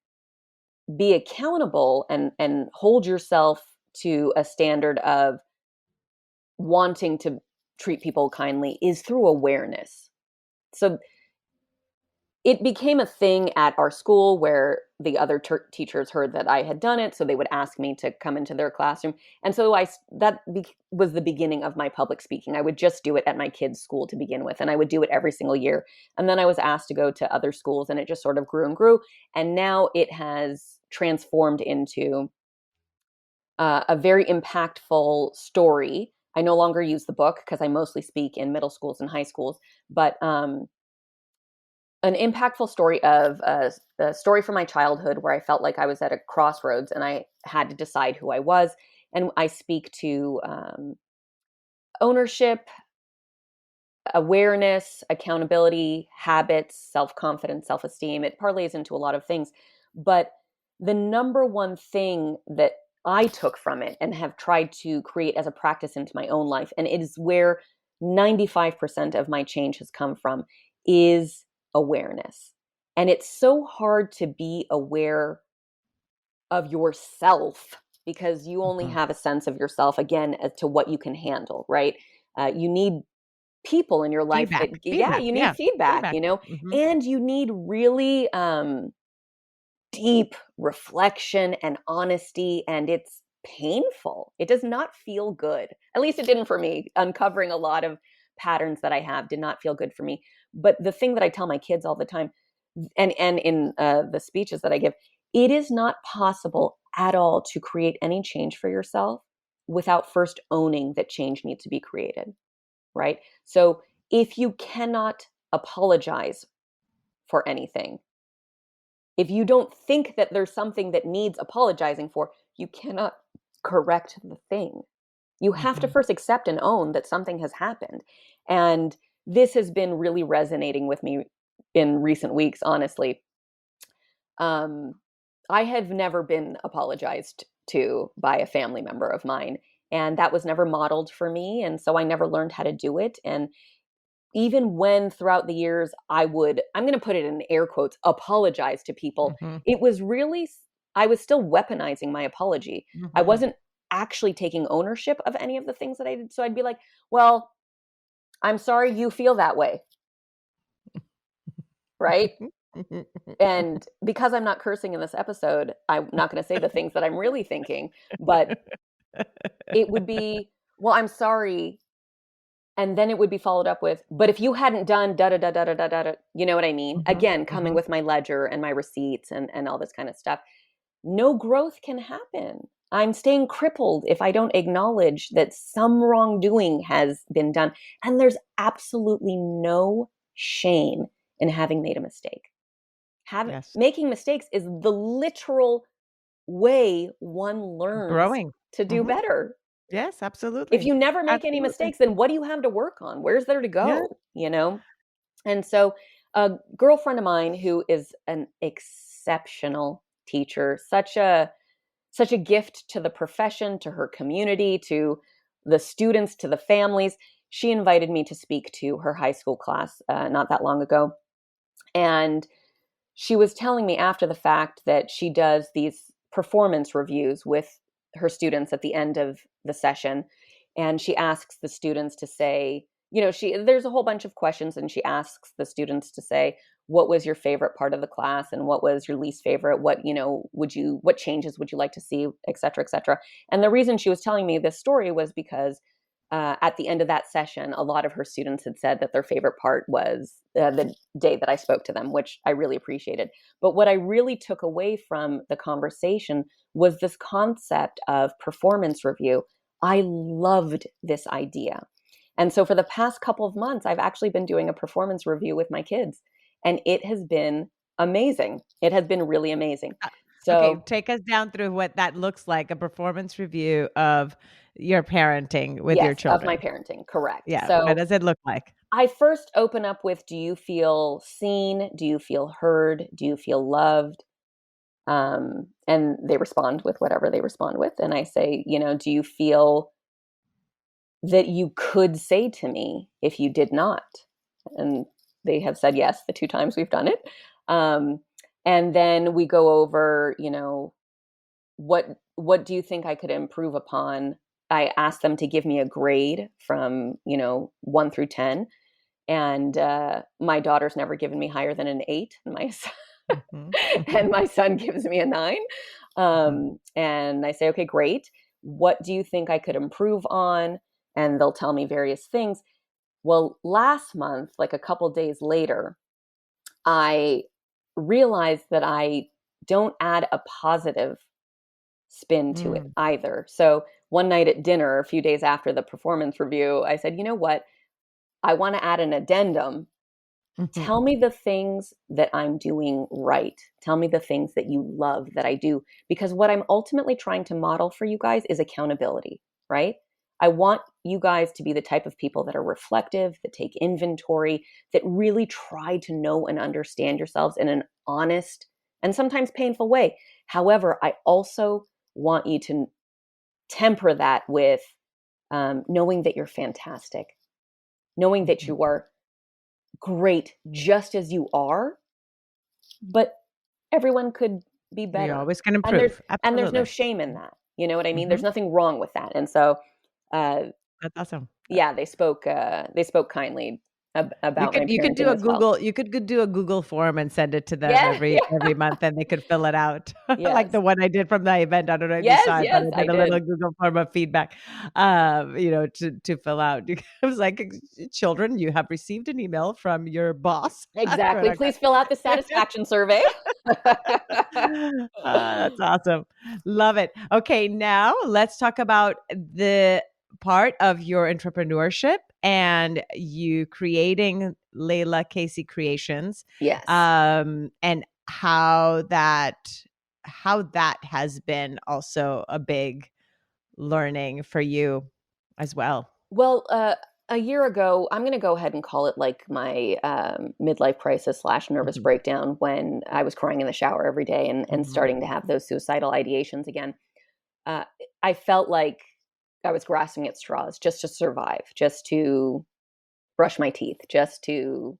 be accountable and hold yourself to a standard of wanting to treat people kindly is through awareness. So it became a thing at our school where the other teachers heard that I had done it, so they would ask me to come into their classroom. And so was the beginning of my public speaking. I would just do it at my kids' school to begin with, and I would do it every single year. And then I was asked to go to other schools, and it just sort of grew and grew. And now it has transformed into a very impactful story. I no longer use the book because I mostly speak in middle schools and high schools, but an impactful story of a story from my childhood where I felt like I was at a crossroads and I had to decide who I was. And I speak to ownership, awareness, accountability, habits, self confidence, self esteem. It parlays into a lot of things. But the number one thing that I took from it and have tried to create as a practice into my own life, and it is where 95% of my change has come from, is awareness. And it's so hard to be aware of yourself because you only Mhm. have a sense of yourself, again, as to what you can handle, right? You need people in your life that, Feedback. yeah, Feedback. you need Yeah. feedback, Feedback. Mhm. and you need really deep reflection and honesty, and it's painful. It does not feel good. At least it didn't for me. Uncovering a lot of patterns that I have did not feel good for me. But the thing that I tell my kids all the time, and in the speeches that I give, it is not possible at all to create any change for yourself without first owning that change needs to be created, right? So if you cannot apologize for anything, if you don't think that there's something that needs apologizing for, you cannot correct the thing. You have to Mhm. first accept and own that something has happened. And this has been really resonating with me in recent weeks, honestly. Um, I have never been apologized to by a family member of mine, and that was never modeled for me. And so I never learned how to do it. And even when throughout the years I would, I'm going to put it in air quotes, apologize to people, Mhm. it was really, I was still weaponizing my apology. I Mhm. wasn't actually taking ownership of any of the things that I did. So I'd be like, well, I'm sorry you feel that way, right? And because I'm not cursing in this episode, I'm not going to say the things that I'm really thinking, but it would be, well, I'm sorry. And then it would be followed up with, but if you hadn't done da da da da da da da, you know what I mean? Mhm. Again, coming Mhm. with my ledger and my receipts and all this kind of stuff. No growth can happen. I'm staying crippled if I don't acknowledge that some wrongdoing has been done. And there's absolutely no shame in having made a mistake. Yes. Making mistakes is the literal way one learns Growing. to do Mhm. Better. Yes, If absolutely. you never make any Absolutely. mistakes, then what do you have to work on? Where's there to Yeah. go? You know? And so a girlfriend of mine who is an exceptional teacher, such a gift to the profession, to her community, to the students, to the families. She invited me to speak to her high school class not that long ago. And she was telling me after the fact that she does these performance reviews with her students at the end of the session. And she asks the students to say, there's a whole bunch of questions, and she asks the students to say, what was your favorite part of the class and what was your least favorite? What changes would you like to see, et cetera, et cetera. And the reason she was telling me this story was because at the end of that session, a lot of her students had said that their favorite part was the day that I spoke to them, which I really appreciated. But what I really took away from the conversation was this concept of performance review. I loved this idea. And so for the past couple of months, I've actually been doing a performance review with my kids, and it has been amazing. It has been really amazing. Uh, okay, So, take us down through what that looks like, a performance review of your parenting with your yes, of my children. parenting, correct. Yeah, what So, does it look like? I first open up with, do you feel seen? Do you feel heard? Do you feel loved? And they respond with whatever they respond with. And I say, do you feel that you could say to me if you did not? And they have said yes the two times we've done it. Um, and then we go over, what do you think I could improve upon? I ask them to give me a grade from, 1 through 10, and my daughter's never given me higher than an 8, and my son, Mhm, and mhm, my son gives me a 9. mhm, And I say, okay, great. What do you think I could improve on? And they'll tell me various things. Well, last month, like a couple days later, I realized that I don't add a positive spin to it mm, either. So one night at dinner, a few days after the performance review, I said, you know what? I want to add an addendum. mhm, Tell me the things that I'm doing right. Tell me the things that you love that I do. Because what I'm ultimately trying to model for you guys is accountability, right? I want you guys to be the type of people that are reflective, that take inventory, that really try to know and understand yourselves in an honest and sometimes painful way. However, I also want you to temper that with knowing that you're fantastic, knowing that mhm. you are great just as you are, but everyone could be We better. always can And there's improve. and there's no Absolutely. shame in that. You know what I mean? There's Mhm. nothing wrong with that. And so uh That's awesome. yeah, they spoke kindly about my You could do parenting a as well. Google do a Google form and send it to them Yeah, every month, and they could fill it out, like yes, the one I did from the event. I don't know if you yes, saw it, but yes, I I did a little did. Google form of feedback, to fill out. I was like, "Children, you have received an email from your boss." Exactly. Please fill out the satisfaction survey. That's awesome. Love it. Okay, now let's talk about the part of your entrepreneurship and you creating Layla Casey Creations, Yes. and how that has been also a big learning for you as well. Well, a year ago, I'm going to go ahead and call it like my midlife crisis slash nervous Mhm, breakdown when I was crying in the shower every day and mhm, starting to have those suicidal ideations again. Uh, I felt like I was grasping at straws just to survive, just to brush my teeth, just to.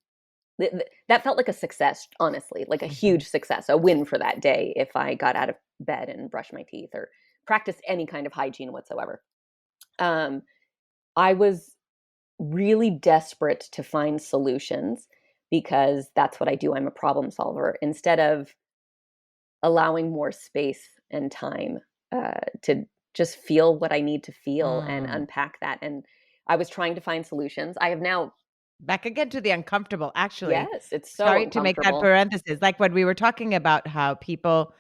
That felt like a success, honestly, like a mhm. huge success, a win for that day if I got out of bed and brushed my teeth or practiced any kind of hygiene whatsoever. Um, I was really desperate to find solutions because that's what I do. I'm a problem solver. Instead of allowing more space and time to just feel what I need to feel and Mm. unpack that. And I was trying to find solutions. I have now, Back again to the uncomfortable, actually. yes, it's so Sorry to make that uncomfortable. parenthesis. Like when we were talking about how people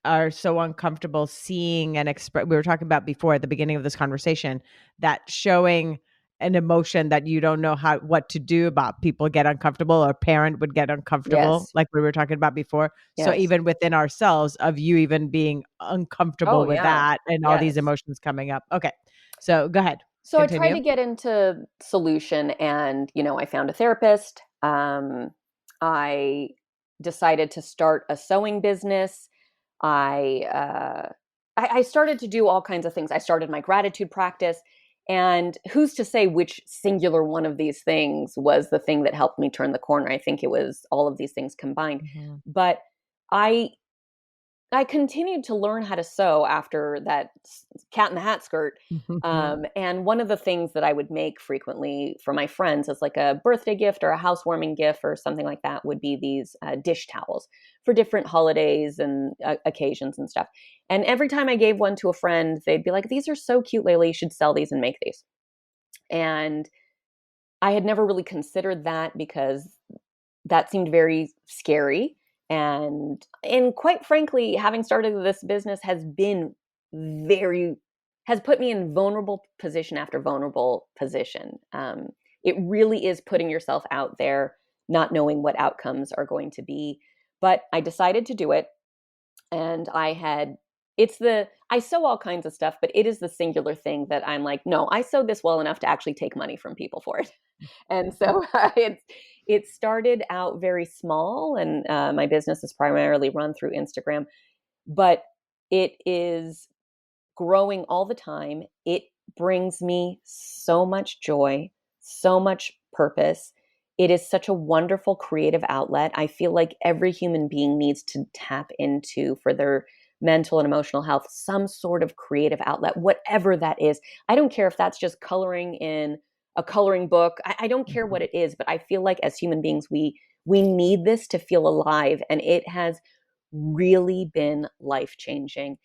are so uncomfortable seeing and express, we were talking about before at the beginning of this conversation, that showing an emotion that you don't know what to do about, people get uncomfortable or parent would get uncomfortable, Yes, like we were talking about before. So yes. even within ourselves, of you even being uncomfortable Oh, with yeah. that and all these Yes. emotions coming up. Okay. So go ahead. So I tried Continue. to get into solution and, I found a therapist. I decided to start a sewing business. I, uh, I started to do all kinds of things. I started my gratitude practice. And who's to say which singular one of these things was the thing that helped me turn the corner? I think it was all of these things combined. Mhm. But I I continued to learn how to sew after that cat in the hat skirt. And one of the things that I would make frequently for my friends as like a birthday gift or a housewarming gift or something like that would be these dish towels for different holidays and occasions and stuff. And every time I gave one to a friend, they'd be like, "These are so cute, Layla. You should sell these and make these." And I had never really considered that because that seemed very scary, and quite frankly, having started this business very has put me in vulnerable position after vulnerable position. It really is putting yourself out there, not knowing what outcomes are going to be. But I decided to do it, and I sew all kinds of stuff, but it is the singular thing that I'm like, no, I sew this well enough to actually take money from people for it. And so it started out very small, and my business is primarily run through Instagram, but it is growing all the time. It brings me so much joy, so much purpose. It is such a wonderful creative outlet. I feel like every human being needs to tap into for their mental and emotional health some sort of creative outlet, whatever that is. I don't care if that's just coloring in a coloring book. I don't care what Mhm. it is, but I feel like as human beings, we need this to feel alive, and it has really been life changing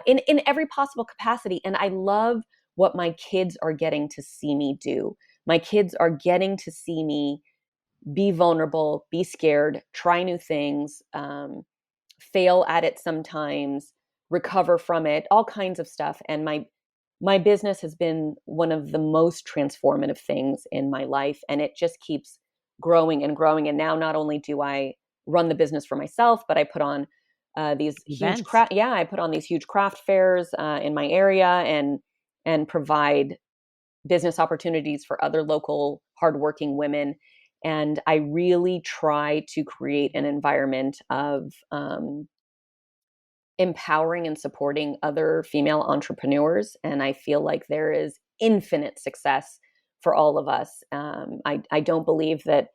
in every possible capacity. And I love what my kids are getting to see me do. My kids are getting to see me be vulnerable, be scared, try new things, fail at it sometimes, recover from it, all kinds of stuff. And my business has been one of the most transformative things in my life, and it just keeps growing and growing. And now not only do I run the business for myself, but I put on these huge Events. craft yeah, I put on these huge craft fairs in my area and provide business opportunities for other local hardworking women. And I really try to create an environment of empowering and supporting other female entrepreneurs. And I feel like there is infinite success for all of us. I don't believe that.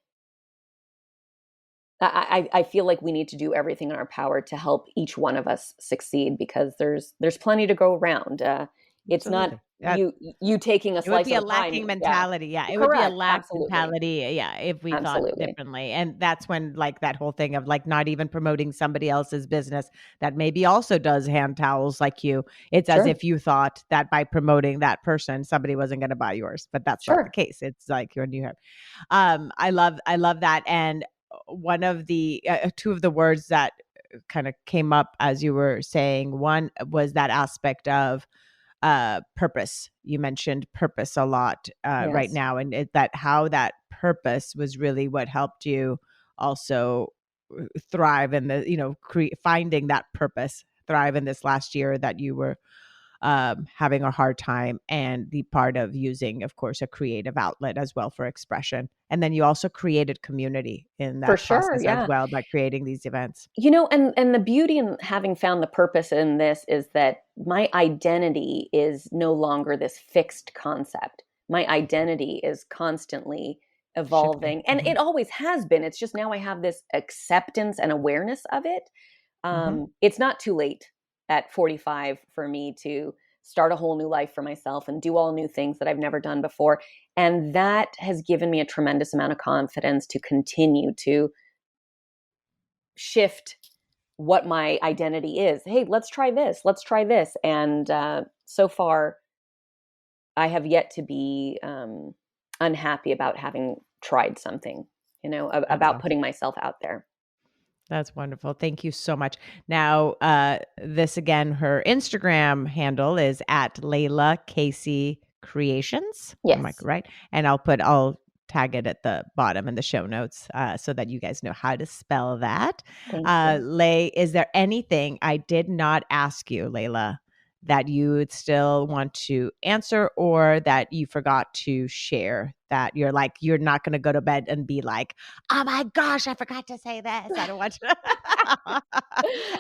I feel like we need to do everything in our power to help each one of us succeed because there's plenty to go around. It's not Absolutely. you taking a It would slice be of a the pie. lacking Yeah, mentality. Yeah, it would be a correct. lack Absolutely. mentality. Yeah, if we thought Absolutely. differently. And that's when like that whole thing of like not even promoting somebody else's business that maybe also does hand towels like you. It's as Sure. if you thought that by promoting that person, somebody wasn't going to buy yours, but that's not the Sure. case. It's like when you have, I love that. And one of the two of the words that kind of came up as you were saying, one was that aspect of purpose. You mentioned purpose a lot right Yes. now, and that how that purpose was really what helped you also thrive in the finding that purpose, thrive in this last year that you were having a hard time, and the part of using, of course, a creative outlet as well for expression. And then you also created community in For that sure. process as Yeah. well by creating these events. And the beauty in having found the purpose in this is that my identity is no longer this fixed concept. My identity is constantly Shifting. evolving, and Mhm. it always has been. It's just now I have this acceptance and awareness of it. Mhm. It's not too late at 45 for me to start a whole new life for myself and do all new things that I've never done before. And that has given me a tremendous amount of confidence to continue to shift what my identity is. Hey, let's try this. Let's try this. And so far, I have yet to be unhappy about having tried something, That's about awesome. putting myself out there. That's wonderful. Thank you so much. Now, this again, her Instagram handle is at Layla Casey Creations. Am I Yes. right? And I'll tag it at the bottom in the show notes so that you guys know how to spell that. Thank you. Lay, is there anything I did not ask you, Layla, that you would still want to answer or that you forgot to share that you're not going to go to bed and be like, oh my gosh, I forgot to say this. I don't want to.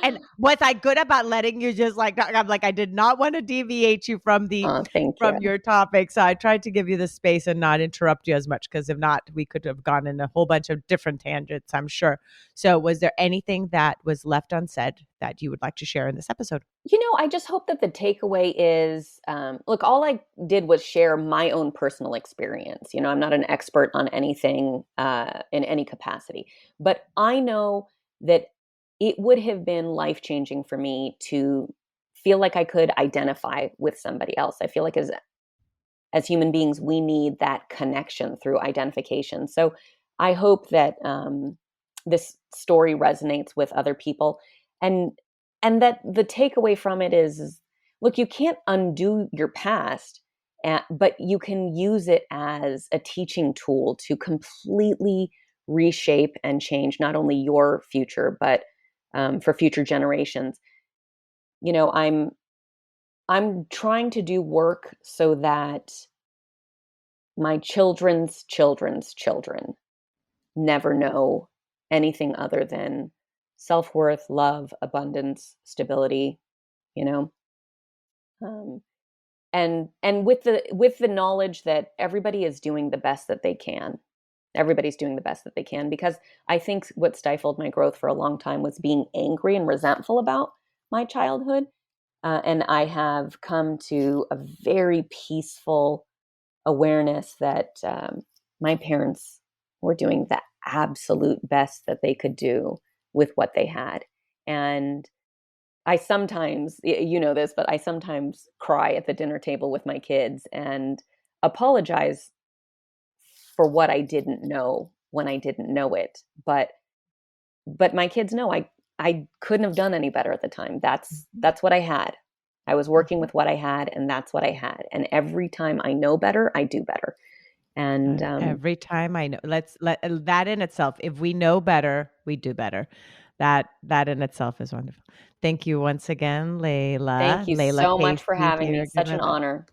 And was I good about letting you just like, I'm like, I did not want to deviate you from Oh, thank from you. your topic. So I tried to give you the space and not interrupt you as much because if not, we could have gone in a whole bunch of different tangents, I'm sure. So was there anything that was left unsaid that you would like to share in this episode? I just hope that the takeaway is look, all I did was share my own personal experience. I'm not an expert on anything in any capacity, but I know that it would have been life changing for me to feel like I could identify with somebody else. I feel like as human beings, we need that connection through identification. So I hope that this story resonates with other people, and that the takeaway from it is, look, you can't undo your past, but you can use it as a teaching tool to completely reshape and change not only your future, but for future generations. I'm trying to do work so that my children's children's children never know anything other than self-worth, love, abundance, stability, you know. Um, and with the knowledge that everybody is doing the best that they can. Everybody's doing the best that they can, because I think what stifled my growth for a long time was being angry and resentful about my childhood. And I have come to a very peaceful awareness that my parents were doing the absolute best that they could do with what they had. And I sometimes, you know this, but I sometimes cry at the dinner table with my kids and apologize for what I didn't know when I didn't know it. But my kids know I couldn't have done any better at the time. That's what I had. I was working Mhm. with what I had, and that's what I had. And every time I know better, I do better. And Every time I know, let's let that in itself. If we know better, we do better. That in itself is wonderful. Thank you once again, thank Layla. you Layla so much for Casey. having me. Such an honor.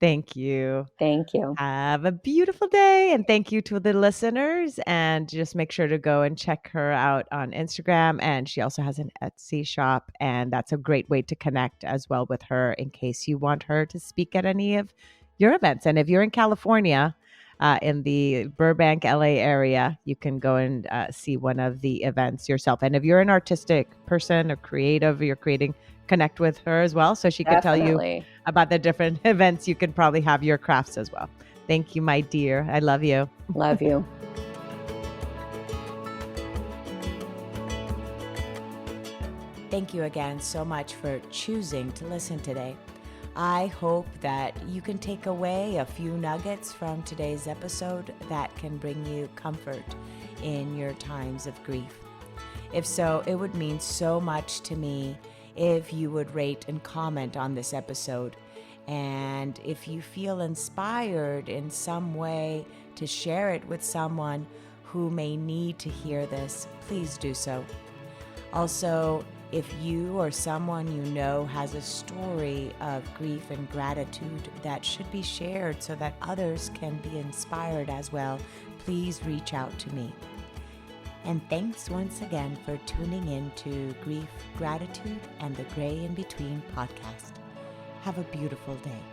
Thank you. Thank you. Have a beautiful day. And thank you to the listeners. And just make sure to go and check her out on Instagram. And she also has an Etsy shop. And that's a great way to connect as well with her in case you want her to speak at any of your events. And if you're in California, in the Burbank, LA area, you can go and see one of the events yourself. And if you're an artistic person or creative, you're creating connect with her as well, so she could tell you Definitely. about the different events you could probably have your crafts as well. Thank you, my dear. I love you. Love you. Thank you again so much for choosing to listen today. I hope that you can take away a few nuggets from today's episode that can bring you comfort in your times of grief. If so, it would mean so much to me if you would rate and comment on this episode. And if you feel inspired in some way to share it with someone who may need to hear this, please do so. Also, if you or someone you know has a story of grief and gratitude that should be shared so that others can be inspired as well, please reach out to me. And thanks once again for tuning in to Grief, Gratitude, and the Gray in Between podcast. Have a beautiful day.